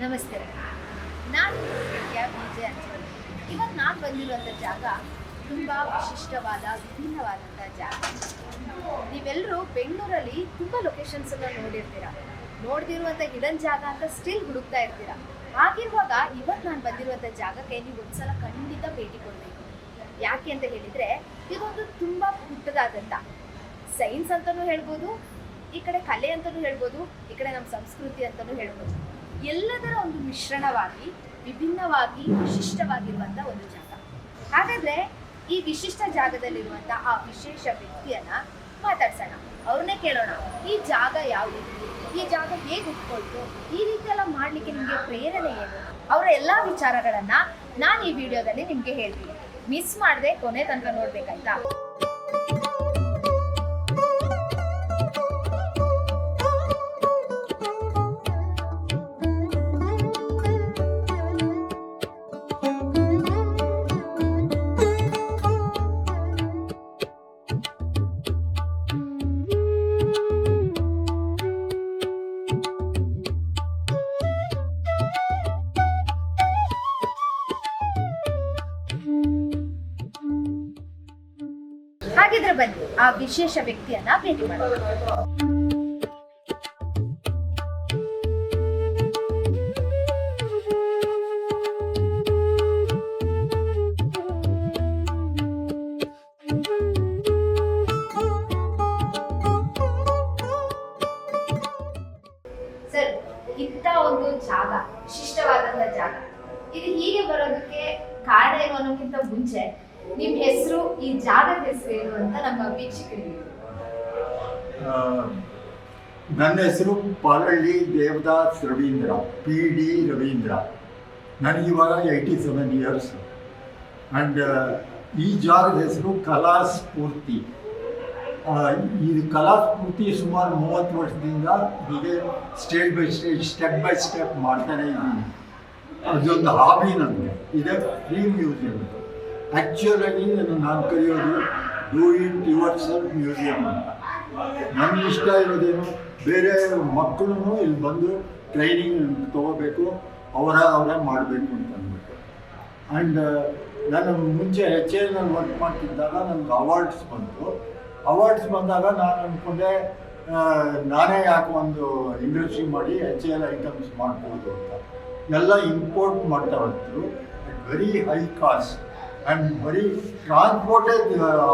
ನಮಸ್ತೆ. ನಾನು ವಿಜಯ ಅಂಚೆ. ಇವತ್ತು ನಾನು ಬಂದಿರುವಂಥ ಜಾಗ ತುಂಬ ವಿಶಿಷ್ಟವಾದ ವಿಭಿನ್ನವಾದಂಥ ಜಾಗ. ನೀವೆಲ್ಲರೂ ಬೆಂಗಳೂರಲ್ಲಿ ತುಂಬ ಲೊಕೇಶನ್ಸನ್ನು ನೋಡ್ದಿರುವಂಥ ಹಿಡನ್ ಜಾಗ ಅಂತ ಸ್ಟಿಲ್ ಹುಡುಕ್ತಾ ಇರ್ತೀರ. ಹಾಗಿರುವಾಗ ಇವತ್ತು ನಾನು ಬಂದಿರುವಂಥ ಜಾಗಕ್ಕೆ ನೀವು ಒಂದ್ಸಲ ಖಂಡಿತ ಭೇಟಿ ಕೊಡಬೇಕು. ಯಾಕೆ ಅಂತ ಹೇಳಿದರೆ ಇದೊಂದು ತುಂಬ ಪುಟ್ಟದಾದಂಥ ಸೈನ್ಸ್ ಅಂತಲೂ ಹೇಳ್ಬೋದು, ಈ ಕಡೆ ಕಲೆ ಅಂತಲೂ ಹೇಳ್ಬೋದು, ಈ ಕಡೆ ನಮ್ಮ ಸಂಸ್ಕೃತಿ ಅಂತಲೂ ಹೇಳ್ಬೋದು. ಎಲ್ಲದರ ಒಂದು ಮಿಶ್ರಣವಾಗಿ ವಿಭಿನ್ನವಾಗಿ ವಿಶಿಷ್ಟವಾಗಿರುವಂಥ ಒಂದು ಜಾಗ. ಹಾಗಾದರೆ ಈ ವಿಶಿಷ್ಟ ಜಾಗದಲ್ಲಿರುವಂಥ ಆ ವಿಶೇಷ ವ್ಯಕ್ತಿಯನ್ನ ಮಾತಾಡ್ಸೋಣ, ಅವ್ರನ್ನೇ ಕೇಳೋಣ. ಈ ಜಾಗ ಯಾವುದು, ಈ ಜಾಗ ಹೇಗೆ ಹುಟ್ಕೊಳ್ತು, ಈ ರೀತಿ ಎಲ್ಲ ಮಾಡಲಿಕ್ಕೆ ನಿಮಗೆ ಪ್ರೇರಣೆ ಏನು, ಅವರ ಎಲ್ಲ ವಿಚಾರಗಳನ್ನ ನಾನು ಈ ವಿಡಿಯೋದಲ್ಲಿ ನಿಮಗೆ ಹೇಳ್ತೀನಿ. ಮಿಸ್ ಮಾಡದೆ ಕೊನೆ ತನಕ ನೋಡ್ಬೇಕಾಯ್ತಾ? ಹಾಗಿದ್ರೆ ಬನ್ನಿ ಆ ವಿಶೇಷ ವ್ಯಕ್ತಿಯನ್ನ ಭೇಟಿ ಮಾಡೋಣ. ಸರ್, ಇಂಥ ಒಂದು ಜಾಗ, ವಿಶಿಷ್ಟವಾದಂತ ಜಾಗ, ಇದು ಹೀಗೆ ಬರೋದಕ್ಕೆ ಕಾರಣ ಏನು ಅನ್ನೋಕ್ಕಿಂತ ಮುಂಚೆ ನಿಮ್ಮ ಹೆಸರು, ಈ ಜಾಗದ ಹೆಸರು ಏನು ಅಂತ ನಮ್ಮ ವೀಕ್ಷಕರಿಗೆ. ನನ್ನ ಹೆಸರು ಪಾಲಳ್ಳಿ ದೇವದಾಸ್ ರವೀಂದ್ರ, PD ರವೀಂದ್ರ. ನನಗಿವಾಗ 87 ಇಯರ್ಸ್. ಆ್ಯಂಡ್ ಈ ಜಾಗದ ಹೆಸರು ಕಲಾಸ್ಫೂರ್ತಿ. ಈ ಕಲಾಸ್ಫೂರ್ತಿ ಸುಮಾರು 30 ವರ್ಷದಿಂದ ಹೀಗೆ ಸ್ಟೆಪ್ ಬೈ ಸ್ಟೆಪ್ ಮಾಡ್ತಾನೆ ಇದ್ದೀನಿ. ಅದೊಂದು ಹಾಬಿ ನನಗೆ. ಇದೇ ಫ್ರೀ ಮ್ಯೂಸಿಯಂ. ಆ್ಯಕ್ಚುಲಾಗಿ ನಾನು ಕರೆಯೋದು do it your self museum ಅಂತ. ನನಗೆ ಇಷ್ಟ ಇರೋದೇನು, ಬೇರೆ ಮಕ್ಕಳು ಇಲ್ಲಿ ಬಂದು ಟ್ರೈನಿಂಗ್ ತೊಗೋಬೇಕು, ಅವರೇ ಮಾಡಬೇಕು ಅಂತ ಅಂದ್ಬಿಟ್ಟು. ಆ್ಯಂಡ್ ನಾನು ಮುಂಚೆ HAL ವರ್ಕ್ ಮಾಡ್ತಿದ್ದಾಗ ನನಗೆ ಅವಾರ್ಡ್ಸ್ ಬಂತು. ಅವಾರ್ಡ್ಸ್ ಬಂದಾಗ ನಾನು ಅಂದ್ಕೊಂಡೆ ನಾನೇ ಯಾಕೆ ಒಂದು ಇಂಡಸ್ಟ್ರಿ ಮಾಡಿ HAL ಐಟಮ್ಸ್ ಮಾಡ್ಬೋದು ಅಂತ. ಎಲ್ಲ ಇಂಪೋರ್ಟ್ ಮಾಡ್ತಾ ಹೋದ್ರು at very high cost. And ಬರೀ ಟ್ರಾನ್ಸ್ಪೋರ್ಟೇ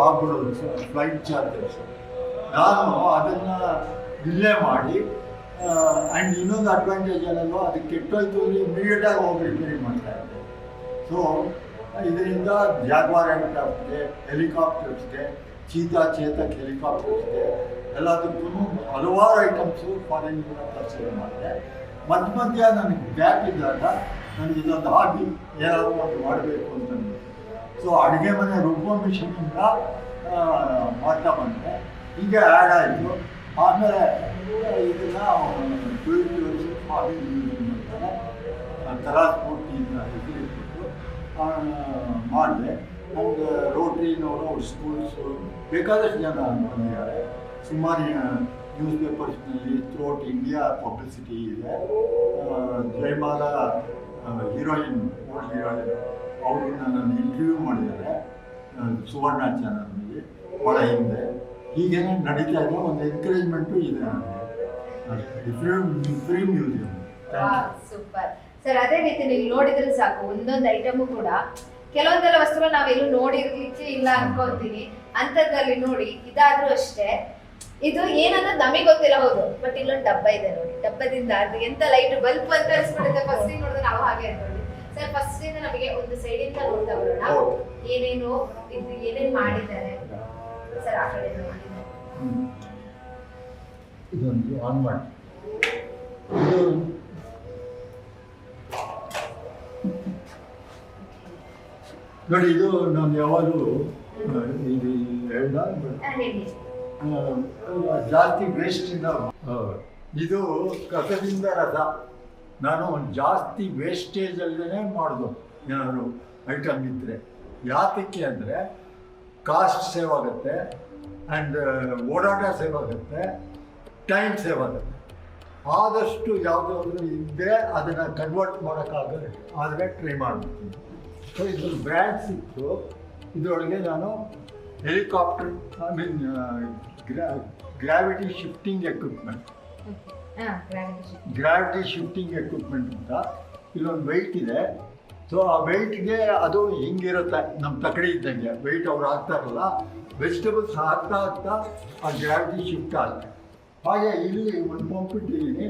ಆಗ್ಬಿಡೋದು, ಫ್ಲೈಟ್ ಚಾರ್ಜಸ್. ನಾನು ಅದನ್ನು ಇಲ್ಲೇ ಮಾಡಿ, ಆ್ಯಂಡ್ ಇನ್ನೊಂದು ಅಡ್ವಾಂಟೇಜ್ ಏನಲ್ವ, ಅದಕ್ಕೆ ಕೆಟ್ಟೋಯ್ತು ಅಂದರೆ ಇಮಿಡಿಯೇಟಾಗಿ ಹೋಗಿ ರಿಪೇರಿ ಮಾಡ್ತಾಯಿದ್ದೆ. ಸೊ ಇದರಿಂದ ಜಾಗ್ವಾರ್ ಏರ್ಕ್ರಾಫ್ಟ್ಗೆ, ಹೆಲಿಕಾಪ್ಟರ್ಸ್ಗೆ, ಚೇತಕ್ ಹೆಲಿಕಾಪ್ಟರ್ಸ್ಗೆ ಎಲ್ಲದಕ್ಕೂ ಹಲವಾರು ಐಟಮ್ಸು ಫಾರಿನ್ನಿಂದ ತರಿಸಿ ಮಾಡಿದೆ. ಮಧ್ಯ ನನಗೆ ಗ್ಯಾಪ್ ಇದ್ದಾಗ ನನಗೆ ಇದೊಂದು ಹಾಬಿ, ಏನಾದರೂ ಒಂದು ಮಾಡಬೇಕು ಅಂತಂದು. ಸೊ ಅಡುಗೆ ಮನೆ ರುಬ್ಬೋ ಮಿಷಿನಿಂದ ಮಾಡ್ತಾ ಬಂದೆ. ಹೀಗೆ ಆ್ಯಡ್ ಆಯಿತು. ಆಮೇಲೆ ಇದನ್ನು ಹಾಬಿ ಮಾಡ್ತಾರೆ, ಕಲಾಸ್ಫೂರ್ತಿಯಿಂದ ಹೆಸರಿಟ್ಬಿಟ್ಟು ಮಾಡಿದೆ. ನಮ್ಗೆ ರೋಟ್ರಿನವರು, ಅವ್ರ ಸ್ಕೂಲ್ಸು ಬೇಕಾದಷ್ಟು ಜನ ಬಂದಿದ್ದಾರೆ. ಸುಮಾರು ನ್ಯೂಸ್ ಪೇಪರ್ಸ್ನಲ್ಲಿ ಥ್ರೂಔಟ್ ಇಂಡಿಯಾ ಪಬ್ಲಿಸಿಟಿ ಇದೆ. ಜಯಮಾಲಾ ಹೀರೋಯಿನ್, ಓಲ್ಡ್ ಹೀರೋಯಿನ್, ಅವರು ನನ್ನನ್ನು ಇಂಟರ್ವ್ಯೂ ಮಾಡಿದ್ದಾರೆ ಸುವರ್ಣ ಚಾನಲ್ನಲ್ಲಿ ಭಾಳ ಹಿಂದೆ. ಹೀಗೇನೆ ನಡೀತಾ ಇದೆ. ಒಂದು ಎನ್ಕರೇಜ್ಮೆಂಟು ಇದೆ ನನಗೆ. Free museum. Super sir. ಅದೇ ರೀತಿ ನೀವು ನೋಡಿದ್ರೆ ಸಾಕು, ಒಂದೊಂದು ಐಟಮು ಕೂಡ ಕೆಲವೊಂದೆಲ್ಲ ವಸ್ತುಗಳು ನಾವೆಲ್ಲೂ ನೋಡಿರ್ಲಿಕ್ಕೆ ಇಲ್ಲ ಅನ್ಕೊಂತೀನಿ. ಅಂಥದ್ರಲ್ಲಿ ನೋಡಿ, ಇದಾದ್ರೂ ಅಷ್ಟೇ. ಇದು ಏನಂದ್ರೆ ನಮಗೆ ಗೊತ್ತಿಲ್ಲ, ಹೌದು, ಬಟ್ ಇಲ್ಲೊಂದು ಡಬ್ಬ ಇದೆ ನೋಡಿ. ಡಬ್ಬದಿಂದ ಅದು ಎಂತ ಲೈಟ್ ಬಲ್ಬ್ ಅಂತ ಅನ್ಸ್ಬಿಡುತ್ತೆ. ಫಸ್ಟ್ ನೋಡಿದ್ರೆ ನಾವು ಹಾಗೆ ಅನ್ಕೊಂಡ್ವಿ. ಸರ್, ಫಸ್ಟ್ ಇಂದ ನಮಗೆ ಒಂದು ಸೈಡ್ ಇಂದ ನೋಡ್ತಾ ಬರೋಣ. ಏನೇನು ಇದು, ಏನೇನು ಮಾಡಿದ್ದಾರೆ ಸರ್? ಆ ಕಡೆ ಮಾಡಿದ್ದಾರೆ. ಇದೊಂದು ಆನ್ ಮಾಡಿ. ಇದು ನೋಡಿ, ಇದು ನಾನು ಯಾವಾಗಲೂ ಇದು ಹೇಳ್ದ ಜಾಸ್ತಿ ವೇಸ್ಟಿಂದ, ಇದು ಕಸದಿಂದ ರಸ. ನಾನು ಜಾಸ್ತಿ ವೇಸ್ಟೇಜಲ್ಲೇ ಮಾಡೋದು ಏನಾದರೂ ಐಟಮ್ ಇದ್ದರೆ. ಯಾತಕ್ಕೆ ಅಂದರೆ ಕಾಸ್ಟ್ ಸೇವ್ ಆಗುತ್ತೆ, ಆ್ಯಂಡ್ ಓಡಾಟ ಸೇವ್ ಆಗುತ್ತೆ, ಟೈಮ್ ಸೇವ್ ಆಗುತ್ತೆ. ಆದಷ್ಟು ಯಾವುದಾದ್ರೂ ಇದ್ದರೆ ಅದನ್ನು ಕನ್ವರ್ಟ್ ಆದರೆ ಟ್ರೈ ಮಾಡ್ತೀನಿ. ಸೊ ಇದೊಂದು ಬ್ರ್ಯಾಂಡ್ ಸಿಕ್ತು. ಇದರೊಳಗೆ ನಾನು ಹೆಲಿಕಾಪ್ಟರ್ ಗ್ರಾವಿಟಿ ಶಿಫ್ಟಿಂಗ್ ಎಕ್ವಿಪ್ಮೆಂಟ್ ಅಂತ ಇಲ್ಲೊಂದು ವೆಯ್ಟ್ ಇದೆ. ಸೊ ಆ ವೆಯ್ಟ್ಗೆ ಅದು ಹಿಂಗಿರುತ್ತೆ, ನಮ್ಮ ತಕಡಿ ಇದ್ದಂಗೆ ವೆಯ್ಟ್ ಅವ್ರು ಹಾಕ್ತಾರಲ್ಲ, ವೆಜಿಟೇಬಲ್ಸ್ ಹಾಕ್ತಾ ಆ ಗ್ರಾವಿಟಿ ಶಿಫ್ಟ್ ಆಗುತ್ತೆ. ಹಾಗೆ ಇಲ್ಲಿ ಒಂದು ಪಂಪ್ ಇಟ್ಟಿದ್ದೀನಿ,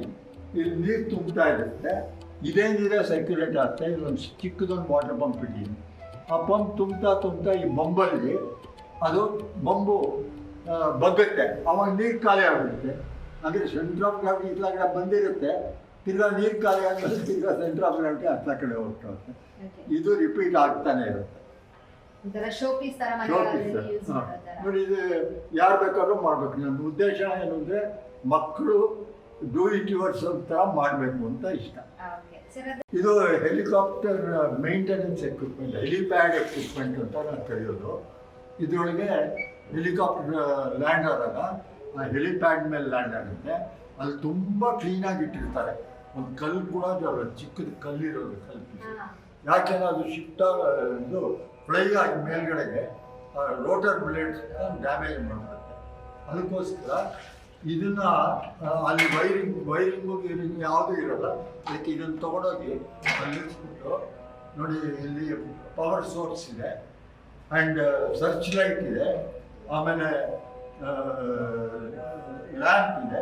ಇಲ್ಲಿ ನೀರು ತುಂಬ್ತಾ ಇರುತ್ತೆ, ಇದೇ ನೀರೇ ಸರ್ಕ್ಯುಲೇಟ್ ಆಗ್ತಾ ಇಲ್ಲೊಂದು ಚಿಕ್ಕದೊಂದು ವಾಟರ್ ಪಂಪ್ ಇಟ್ಟಿದ್ದೀನಿ. ಆ ಪಂಪ್ ತುಂಬ್ತಾ ಈ ಬಂಬಲ್ಲಿ ಅದು ಬಂಬು ಬಗ್ಗುತ್ತೆ, ಅವಾಗ ನೀರು ಖಾಲಿ ಆಗಿಬಿಡುತ್ತೆ. ಅಂದರೆ ಸೆಂಟ್ರ್ ಆಫ್ ಗ್ರಾವಿಟಿ ಇತ್ಲಾಗಡೆ ಬಂದಿರುತ್ತೆ, ತಿರ್ಗಾ ನೀರು ಖಾಲಿ ಆದಮೇಲೆ ತಿರ್ಗಾ ಸೆಂಟ್ರ್ ಆಫ್ ಗ್ರಾವಿಟಿ ಹತ್ತ ಕಡೆ ಹೋಗ್ತಾಗುತ್ತೆ. ಇದು ರಿಪೀಟ್ ಆಗ್ತಾನೆ ಇರುತ್ತೆ. ನೋಡಿ, ಇದು ಯಾರು ಬೇಕಾದ್ರೂ ಮಾಡ್ಬೇಕು. ನನ್ನ ಉದ್ದೇಶ ಏನು ಅಂದರೆ ಮಕ್ಕಳು ಡೂ ಇಟ್ ಯುವರ್ಸ್ ಥರ ಮಾಡಬೇಕು ಅಂತ ಇಷ್ಟ. ಇದು helicopter maintenance equipment, helipad equipment ಅಂತ ನಾನು ಕರೆಯೋದು. ಇದರೊಳಗೆ ಹೆಲಿಕಾಪ್ಟರ್ ಲ್ಯಾಂಡ್ ಆದಾಗ ಆ ಹೆಲಿಪ್ಯಾಡ್ ಮೇಲೆ ಲ್ಯಾಂಡ್ ಆಗುತ್ತೆ. ಅಲ್ಲಿ ತುಂಬ ಕ್ಲೀನಾಗಿ ಇಟ್ಟಿರ್ತಾರೆ. ಒಂದು ಕಲ್ಲು ಕೂಡ ಚಿಕ್ಕದು ಕಲ್ಲಿರೋದು ಕಲ್ಲು, ಯಾಕೆಂದ್ರೆ ಅದು ಶಿಫ್ಟ್ ಇದು ಫ್ಲೈ ಆಗಿ ಮೇಲ್ಗಡೆಗೆ ರೋಟರ್ ಬ್ಲೇಡ್ಸ್ ಡ್ಯಾಮೇಜ್ ಮಾಡಿಬಿಡುತ್ತೆ. ಅದಕ್ಕೋಸ್ಕರ ಇದನ್ನು ಅಲ್ಲಿ ವೈರಿಂಗು ಯಾವುದೂ ಇರೋಲ್ಲ. ಅದಕ್ಕೆ ಇದನ್ನು ತೊಗೊಂಡೋಗಿ ಅಲ್ಲಿ ನಿಲ್ಲಿಸ್ಬಿಟ್ಟು, ನೋಡಿ ಇಲ್ಲಿ ಪವರ್ ಸೋರ್ಸ್ ಇದೆ ಆ್ಯಂಡ್ ಸರ್ಚ್ ಲೈಟ್ ಇದೆ, ಆಮೇಲೆ ಲ್ಯಾಂಪ್ ಇದೆ,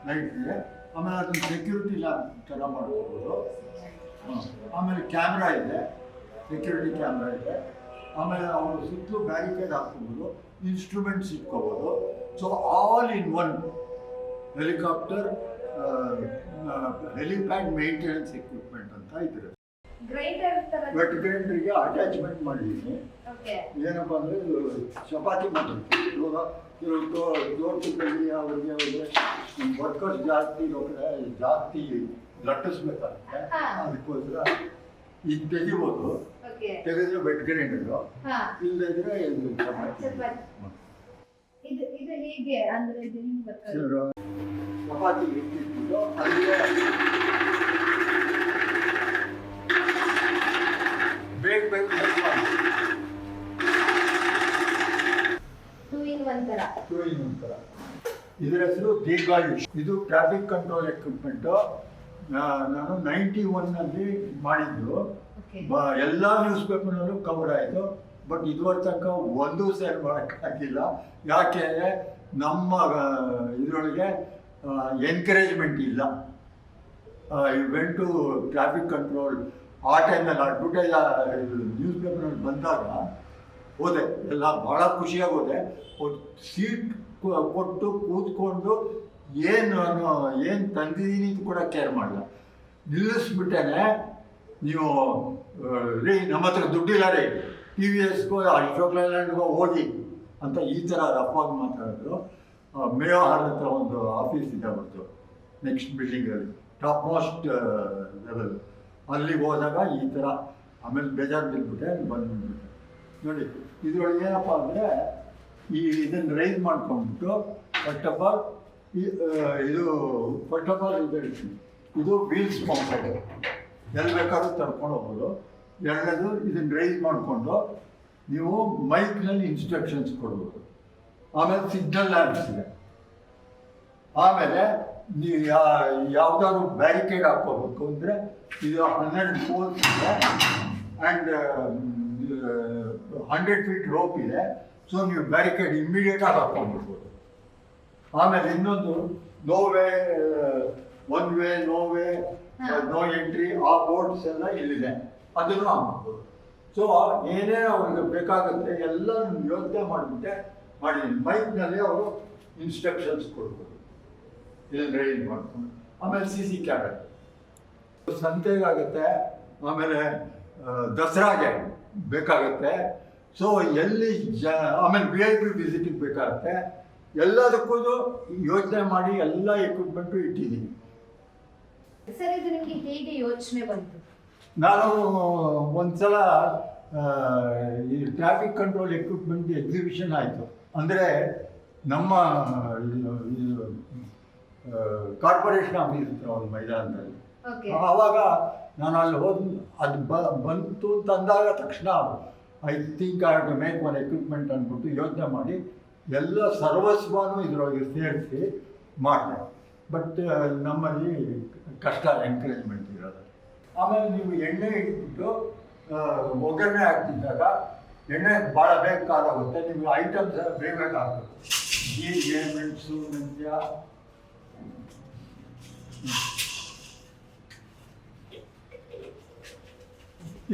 ಲೈಟ್ ಇದೆ, ಆಮೇಲೆ ಅದನ್ನು ಸೆಕ್ಯೂರಿಟಿ ಲ್ಯಾಂಪ್ ಥರ ಮಾಡ್ಕೋಬೋದು. ಆಮೇಲೆ ಕ್ಯಾಮ್ರಾ ಇದೆ, ಸೆಕ್ಯೂರಿಟಿ ಕ್ಯಾಮ್ರಾ ಇದೆ. ಆಮೇಲೆ ಅವರು ಸುತ್ತಲೂ ಬ್ಯಾರಿಕೇಡ್ ಹಾಕ್ಕೋಬೋದು, ಇನ್ಸ್ಟ್ರೂಮೆಂಟ್ಸ್ ಇಟ್ಕೋಬೋದು. So all in one helicopter helipad maintenance equipment ಅಂತ ಇದ್ರೆ ವೆಟ್ ಗ್ರೈಂಡರ್ಗೆ ಅಟ್ಯಾಚ್ಮೆಂಟ್ ಮಾಡಿದ್ದೀನಿ. ಏನಪ್ಪ ಅಂದರೆ ಚಪಾತಿ ಮಾಡ್ತೀನಿ. ಇವಾಗ ತೋಟದಲ್ಲಿ ಅವ್ರಿಗೆ ವರ್ಕರ್ಸ್ ಜಾಸ್ತಿ ಜಾಸ್ತಿ ಲಟ್ಟಿಸ್ಬೇಕಾಗುತ್ತೆ. ಅದಕ್ಕೋಸ್ಕರ ಈಗ ತೆಗಿಬೋದು, ತೆಗೆದ್ರೆ ವೆಟ್ ಗ್ರೈಂಡರು, ಇಲ್ಲದಿದ್ರೆ ಚಪಾತಿ ಇಟ್ಟಿಟ್ಟು ಅಲ್ಲಿಗೆ ಬೇಗ ಇದರ ಹೆಸರು ದೀರ್ಘಾಯುಷ್. ಇದು ಟ್ರಾಫಿಕ್ ಕಂಟ್ರೋಲ್ ಎಕ್ವಿಪ್ಮೆಂಟು. ನಾನು 91ನಲ್ಲಿ ಮಾಡಿದ್ದು. ಎಲ್ಲ ನ್ಯೂಸ್ ಪೇಪರ್ನಲ್ಲೂ ಕವರ್ ಆಯಿತು. ಬಟ್ ಇದುವರೆ ತನಕ ಒಂದೂ ಸೇಲ್ ಮಾಡೋಕ್ಕಾಗಿಲ್ಲ. ಯಾಕೆ ನಮ್ಮ ಇದರೊಳಗೆ ಎನ್ಕರೇಜ್ಮೆಂಟ್ ಇಲ್ಲ. Went to traffic control. ಆ ಟೈಮಲ್ಲಿ ಅಡ್ವರ್ಟೈಸ್ ನ್ಯೂಸ್ ಪೇಪರ್ನಲ್ಲಿ ಬಂದಾಗ ಹೋದೆ, ಎಲ್ಲ ಭಾಳ ಖುಷಿಯಾಗಿ ಹೋದೆ. ಒಂದು ಸೀಟ್ ಕೊಟ್ಟು ಕೂತ್ಕೊಂಡು ಏನು ತಂದಿದ್ದೀನಿ ಕೂಡ ಕೇರ್ ಮಾಡಲ್ಲ. ನಿಲ್ಲಿಸ್ಬಿಟ್ಟೇನೆ, ನೀವು ರೀ ನಮ್ಮ ಹತ್ರ ದುಡ್ಡಿಲ್ಲ ರೀ, TVSಗೋ ಅಶೋಕ್ ಲೇಲ್ಯಾಂಡ್ಗೋ ಹೋಗಿ ಅಂತ ಈ ಥರ ರಫಾಗಿ ಮಾತಾಡಿದ್ರು. ಮೇಯೋ ಹಾಲ್ ಹತ್ರ ಒಂದು ಆಫೀಸ್ ಇದೆ ಅವ್ರದ್ದು, ನೆಕ್ಸ್ಟ್ ಬಿಲ್ಡಿಂಗಲ್ಲಿ ಟಾಪ್ ಮೋಸ್ಟ್ ಲೆವೆಲ್. ಅಲ್ಲಿಗೆ ಹೋದಾಗ ಈ ಥರ ಆಮೇಲೆ ಬೇಜಾರು ಬಿದ್ದುಬಿಟ್ಟೆ, ಬಂದುಬಿಟ್ಟೆ. ನೋಡಿ, ಇದರೊಳಗೆ ಏನಪ್ಪ ಅಂದರೆ ಇದನ್ನು ರೈಸ್ ಮಾಡ್ಕೊಂಡ್ಬಿಟ್ಟು ಫಸ್ಟ್ ಆಫ್ ಆಲ್ ಇದು ವೀಲ್ಸ್ ಪಂಪ್ ಎಲ್ಲಿ ಬೇಕಾದ್ರೂ ತರ್ಕೊಂಡು ಹೋಗ್ಬೋದು. ಎರಡನೇದು ಇದನ್ನು ರೈಸ್ ಮಾಡಿಕೊಂಡು ನೀವು ಮೈಕ್ನಲ್ಲಿ ಇನ್ಸ್ಟ್ರಕ್ಷನ್ಸ್ ಕೊಡ್ಬೋದು. ಆಮೇಲೆ ಸಿಗ್ನಲ್ ಲ್ಯಾಂಪ್ಸ್ ಇದೆ. ಆಮೇಲೆ ನೀವು ಯಾವುದಾದ್ರು ಬ್ಯಾರಿಕೇಡ್ ಹಾಕ್ಕೋಬೇಕು ಅಂದರೆ ಇದು 12 ಪೋಲ್ಸ್ ಇದೆ ಆ್ಯಂಡ್ 100 ಫೀಟ್ ರೋಪ್ ಇದೆ. ಸೊ ನೀವು ಬ್ಯಾರಿಕೇಡ್ ಇಮ್ಮಿಡಿಯೇಟಾಗಿ ಹಾಕ್ಕೊಂಡ್ಬಿಡ್ಬೋದು. ಆಮೇಲೆ ಇನ್ನೊಂದು no way, one way, no entry, ಆ ಬೋರ್ಡ್ಸ್ ಎಲ್ಲ ಇಲ್ಲಿದೆ, ಅದನ್ನು ಹಾಕ್ಬೋದು. ಸೊ ಏನೇ ಅವ್ರಿಗೆ ಬೇಕಾಗುತ್ತೆ ಎಲ್ಲ ಯೋಚನೆ ಮಾಡಿಬಿಟ್ಟೆ ಮಾಡಿದ್ದೀನಿ. ಮೈಕ್ನಲ್ಲಿ ಅವರು ಇನ್ಸ್ಟ್ರಕ್ಷನ್ಸ್ ಕೊಡ್ಬೋದು, ಇದನ್ನು ರೈಸ್ ಮಾಡ್ಕೊಂಡು. ಆಮೇಲೆ CC ಕ್ಯಾಮೆರಾ ಸಂತೆಗಾಗುತ್ತೆ, ಆಮೇಲೆ ದಸರಾಗೆ ಬೇಕಾಗುತ್ತೆ. ಸೊ ಎಲ್ಲಿ ಆಮೇಲೆ VIP ವಿಸಿಟಿಗೆ ಬೇಕಾಗುತ್ತೆ. ಎಲ್ಲದಕ್ಕೂ ಯೋಚನೆ ಮಾಡಿ ಎಲ್ಲ ಎಕ್ವಿಪ್ಮೆಂಟು ಇಟ್ಟಿದ್ದೀನಿ. ಸರ್, ಇದು ನಿಮಗೆ ಹೇಗೆ ಯೋಚನೆ ಬಂತು? ನಾನು ಒಂದ್ಸಲ ಈ ಟ್ರಾಫಿಕ್ ಕಂಟ್ರೋಲ್ ಎಕ್ವಿಪ್ಮೆಂಟ್ ಎಕ್ಸಿಬಿಷನ್ ಆಯಿತು. ಅಂದರೆ ನಮ್ಮ ಕಾರ್ಪೊರೇಷನ್ ಆಫೀಸ್ ಹತ್ರ ಒಂದು ಮೈದಾನದಲ್ಲಿ. ಓಕೆ. ಆವಾಗ ನಾನು ಅಲ್ಲಿ ಹೋದ್ ಅದು ಬಂತು ತಂದಾಗ ತಕ್ಷಣ I think I have to make one equipment ಅಂದ್ಬಿಟ್ಟು ಯೋಚನೆ ಮಾಡಿ ಎಲ್ಲ ಸರ್ವಸ್ವನೂ ಇದರೊಳಗೆ ಸೇರಿಸಿ ಮಾಡಿದೆ. ಬಟ್ ನಮ್ಮಲ್ಲಿ ಕಷ್ಟ ಎಂಕರೇಜ್ಮೆಂಟ್ ಇರೋದು. ಆಮೇಲೆ ನೀವು ಎಣ್ಣೆ ಇಟ್ಬಿಟ್ಟು ಒಗ್ಗರಣೆ ಹಾಕ್ತಿದ್ದಾಗ ಎಣ್ಣೆ ಭಾಳ ಬೇಗ ಕಾಲಾಗುತ್ತೆ. ನಿಮಗೆ ಐಟಮ್ಸ್ ಬೇಗ ಬೇಗ ಹಾಕಬೇಕು. ಜೀರಿಗೆ, ಮೆಣಸು, ಮೆಂತ್ಯ,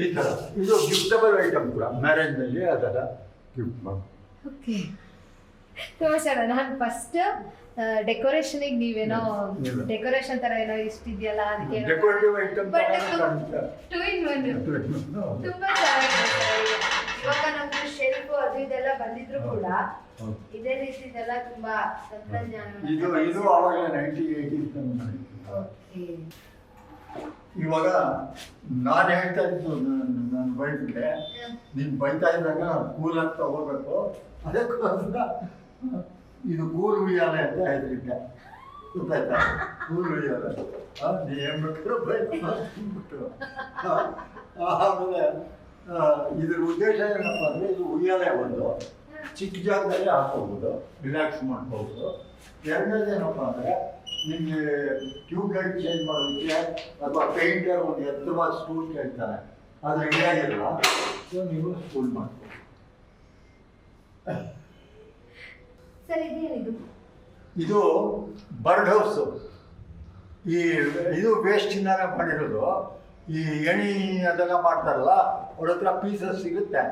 ಈ ಥರ. ಇದು ಗಿಫ್ಟಬಲ್ ಐಟಮ್ ಕೂಡ ಮ್ಯಾರೇಜ್ನಲ್ಲಿ ಅದೆಲ್ಲ ಗಿಫ್ಟ್ ಮಾಡಿ. ಓಕೆ, ತುಂಬ ಚೆನ್ನಾಗಿ. ನಾನು ಫಸ್ಟ್ ಡೆಕೋರೇಷನಿಗೆ ನೀವೇನೋ ಡೆಕೋರೇಷನ್ ಥರ ಏನೋ ಇಷ್ಟಿದೆಯಲ್ಲ ಅದಕ್ಕೆ decorative item but two in one ತುಂಬ ಚೆನ್ನಾಗಿದೆ. ಇವಾಗ ನಮ್ಗೆ ಶೆಲ್ಫ್ ಅದು ಇದೆಲ್ಲ ಬಂದಿದ್ರು ಕೂಡ ಇದೇ ರೀತಿದೆಲ್ಲ ತುಂಬಾ ತಂತ್ರಜ್ಞಾನ. ಇದು ಆವಾಗಲೇ 1980s. ಓಕೆ. ಇವಾಗ ನಾನು ಹೇಳ್ತಾ ಇದ್ದು ನನ್ನ ವೈಫ್ಗೆ, ನೀನು ಬೈತಾ ಇದ್ದಾಗ ಕೂಲ್ ಅಂತ ಹೋಗ್ಬೇಕು, ಅದಕ್ಕೋಸ್ಕರ ಇದು ಕೂಲ್ ಉಯ್ಯಾಲೆ ಅಂತ ಹೆಸರಿಟ್ಟೆ. ಗೊತ್ತಾಯ್ತಾ? ಕೂಲ್ ಉಯ್ಯಾಲೆ ನೀ ಏನ್ ಬೇಕಾದ್ರೂ ಬೈಬಿಟ್ಟು. ಆಮೇಲೆ ಇದ್ರ ಉದ್ದೇಶ ಏನಪ್ಪ ಅಂದರೆ, ಇದು ಉಯ್ಯಾಲೆ ಒಂದು ಚಿಕ್ಕ ಜಾಗದಲ್ಲಿ ಹಾಕೋಬೋದು, ರಿಲ್ಯಾಕ್ಸ್ ಮಾಡ್ಕೋಬೋದು. ಎರಡನೇದು ಏನಪ್ಪ ಅಂದರೆ, ನಿಮಗೆ ಟ್ಯೂಬ್ ಲೈಟ್ ಚೇಂಜ್ ಮಾಡೋದಕ್ಕೆ ಅಥವಾ ಪೇಂಟರ್ ಒಂದು ಎತ್ತರವಾದ ಸ್ಟೂಲ್ ಕೇಳ್ತಾರೆ, ಅದು ರೆಡಿಯಾಗಿರಲ್ಲ, ಸೊ ನೀವು ಸ್ಟೂಲ್ ಮಾಡ್ಬೋದು. ಸರ್, ಇದೇನಿದು? ಇದು ಬರ್ಡ್ ಹೌಸು. ಇದು ವೇಸ್ಟಿಂದಾನೆ ಮಾಡಿರೋದು. ಈ ಎಣಿ ಅದೆಲ್ಲ ಮಾಡ್ತಾರಲ್ಲ, ಅವ್ರ ಹತ್ರ ಪೀಸಸ್ ಸಿಗುತ್ತೆ.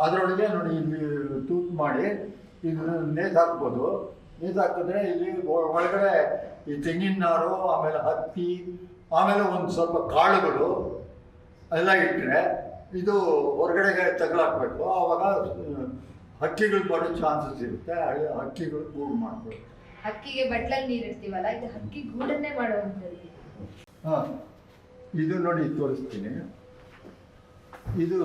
ಅದರೊಳಗೆ ನೋಡಿ ಇಲ್ಲಿ ತೂತು ಮಾಡಿ ಇದನ್ನು ನೇತಾಕ್ಬೋದು. ನೇತಾಕಿದ್ರೆ ಇಲ್ಲಿ ಒಳಗಡೆ ಈ ತೆಂಗಿನ ನಾರು, ಆಮೇಲೆ ಹತ್ತಿ, ಆಮೇಲೆ ಒಂದು ಸ್ವಲ್ಪ ಕಾಳುಗಳು ಎಲ್ಲ ಇಟ್ಟರೆ ಇದು ಹೊರಗಡೆಗೆ ತಗಲಾಕ್ಬೇಕು. ಆವಾಗ ಹಕ್ಕಿಗಳು ಬರೋ ಚಾನ್ಸಸ್ ಇರುತ್ತೆ. ಹಕ್ಕಿಗಳು ಗೂಡು ಮಾಡ್ಬೋದು. ಹಕ್ಕಿಗೆ ಬಟ್ಲಲ್ಲಿ ನೀರು ಇಡ್ತೀವಲ್ಲ, ಇದು ಹಕ್ಕಿ ಗೂಡನ್ನೇ ಮಾಡುವಂಥದ್ದು. ಹಾಂ, ಇದು ನೋಡಿ ತೋರಿಸ್ತೀನಿ. ಇದು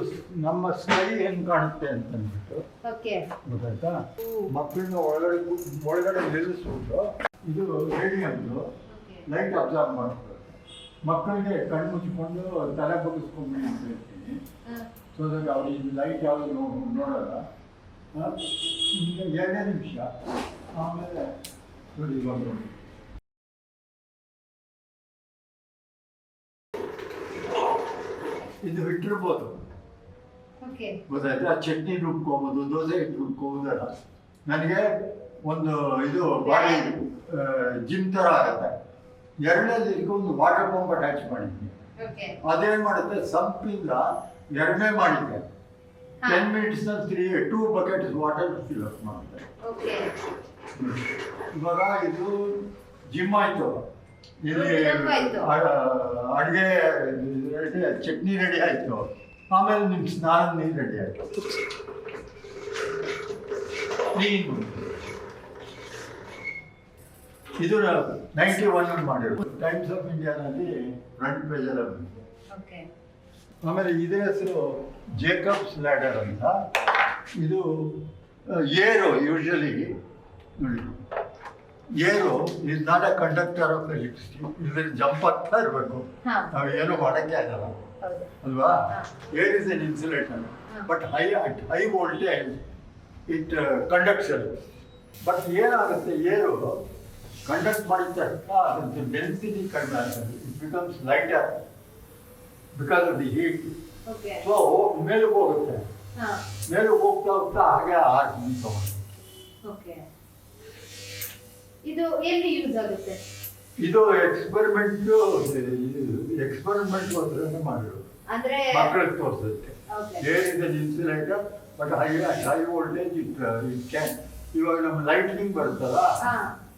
ನಮ್ಮ ಸ್ಕೈ ಹೆಂಗೆ ಕಾಣುತ್ತೆ ಅಂತಂದ್ಬಿಟ್ಟು. ಓಕೆ. ಗೊತ್ತಾಯ್ತಾ? ಮಕ್ಕಳನ್ನ ಒಳಗಡೆ ನಿಲ್ಲಿಸ್ಬಿಟ್ಟು ಇದು ರೇಡಿಯಮ್ದು ಲೈಟ್ ಅಬ್ಸರ್ವ್ ಮಾಡ್ತಾರೆ. ಮಕ್ಕಳಿಗೆ ಕಣ್ಣು ಮುಚ್ಚಿಕೊಂಡು ತಲೆ ಬಗ್ಗಿಸ್ಕೊಂಡು ಹೇಳ್ತೀನಿ. ಸೊ ದಟ್ ಅವ್ರಿಗೆ ಲೈಟ್ ಯಾವುದು ನೋಡೋಲ್ಲ. ಈಗ 2 ನಿಮಿಷ ಆಮೇಲೆ ನೋಡಿ ಬಂದು ಇದು ಇಟ್ಟಿರ್ಬೋದು. ಗೊತ್ತಾಯ್ತಾ? ಚಟ್ನಿ ರುಬ್ಕೋಬೋದು, ದೋಸೆ ಹಿಟ್ಟು ರುಬ್ಕೋಬೋದಲ್ಲ. ನನಗೆ ಒಂದು ಇದು ಬಾಡಿ ಜಿಮ್ ಥರ ಆಗುತ್ತೆ. ಎರಡನೇದು ಇದಕ್ಕೆ ಒಂದು ವಾಟರ್ ಪಂಪ್ ಅಟ್ಯಾಚ್ ಮಾಡಿದ್ದೀನಿ. ಅದೇನು ಮಾಡುತ್ತೆ, ಸಂಪಿಂದ ಎರಡನೇ ಮಾಡಿದ್ದೆ 10 ಮಿನಿಟ್ಸ್ನಲ್ಲಿ 2 ಬಕೆಟ್ಸ್ ವಾಟರ್ ಫಿಲ್ ಅಪ್ ಮಾಡುತ್ತೆ. ಇವಾಗ ಇದು ಜಿಮ್ ಆಯಿತು. ಇಲ್ಲಿ ಅಡುಗೆ ರೆಡಿ, ಚಟ್ನಿ ರೆಡಿ ಆಯಿತು. ಆಮೇಲೆ ನಿಮ್ಮ ಸ್ನಾನ ನೀರು ರೆಡಿ ಆಯಿತು. ಇದು 91 ಮಾಡಿರೋದು. ಟೈಮ್ಸ್ ಆಫ್ ಇಂಡಿಯಾನಲ್ಲಿ ಫ್ರಂಟ್ ಪೇಜಲ್ಲಿ ಬಂದಿದೆ. ಆಮೇಲೆ ಇದೇ ಹೆಸರು ಜೇಕಬ್ಸ್ ಲ್ಯಾಡರ್ ಅಂತ. ಇದು ಏರು ಯೂಶಲಿ ನೋಡಿ, ಏರು is not A conductor of electricity. ಇದ್ರ ಜಂಪ್ ಆಗ್ತಾ ಇರಬೇಕು, ನಾವು ಏನು ಮಾಡೋಕ್ಕೆ ಆಗಲ್ಲ ಅಲ್ವಾ? Air is N insulator, but high voltage it conducts electricity. But ಏನಾಗುತ್ತೆ, ಏರು ಕಂಡಕ್ಟ್ ಮಾಡಿದ ತಕ್ಷಣ ಅದ್ರ ಡೆನ್ಸಿಟಿ ಕಡಿಮೆ ಆಗ್ತದೆ. It becomes lighter because of the heat. So ಮೇಲಕ್ಕೆ ಹೋಗುತ್ತೆ, ಮೇಲಕ್ಕೆ ಹೋಗ್ತಾ ಹೋಗ್ತಾ ಹಾಗೆ ಆಗಿ ನಿಂತ್ಕೊಂಡು. ಇದು ಎಲ್ಲಿ ಯೂಸ್ ಆಗುತ್ತೆ? ಇದು ಎಕ್ಸ್ಪೆರಿಮೆಂಟ್ ಒಂದರೇ ಮಾಡಿರೋದು, ಅಂದ್ರೆ ಮಕ್ಕಳಿಗೆ ತೋರಿಸುತ್ತೆ. Air is N insulator but high voltage it can. ಇವಾಗ ನಮ್ಮ ಲೈಟ್ನಿಂಗ್ ಬರುತ್ತಲ್ಲ,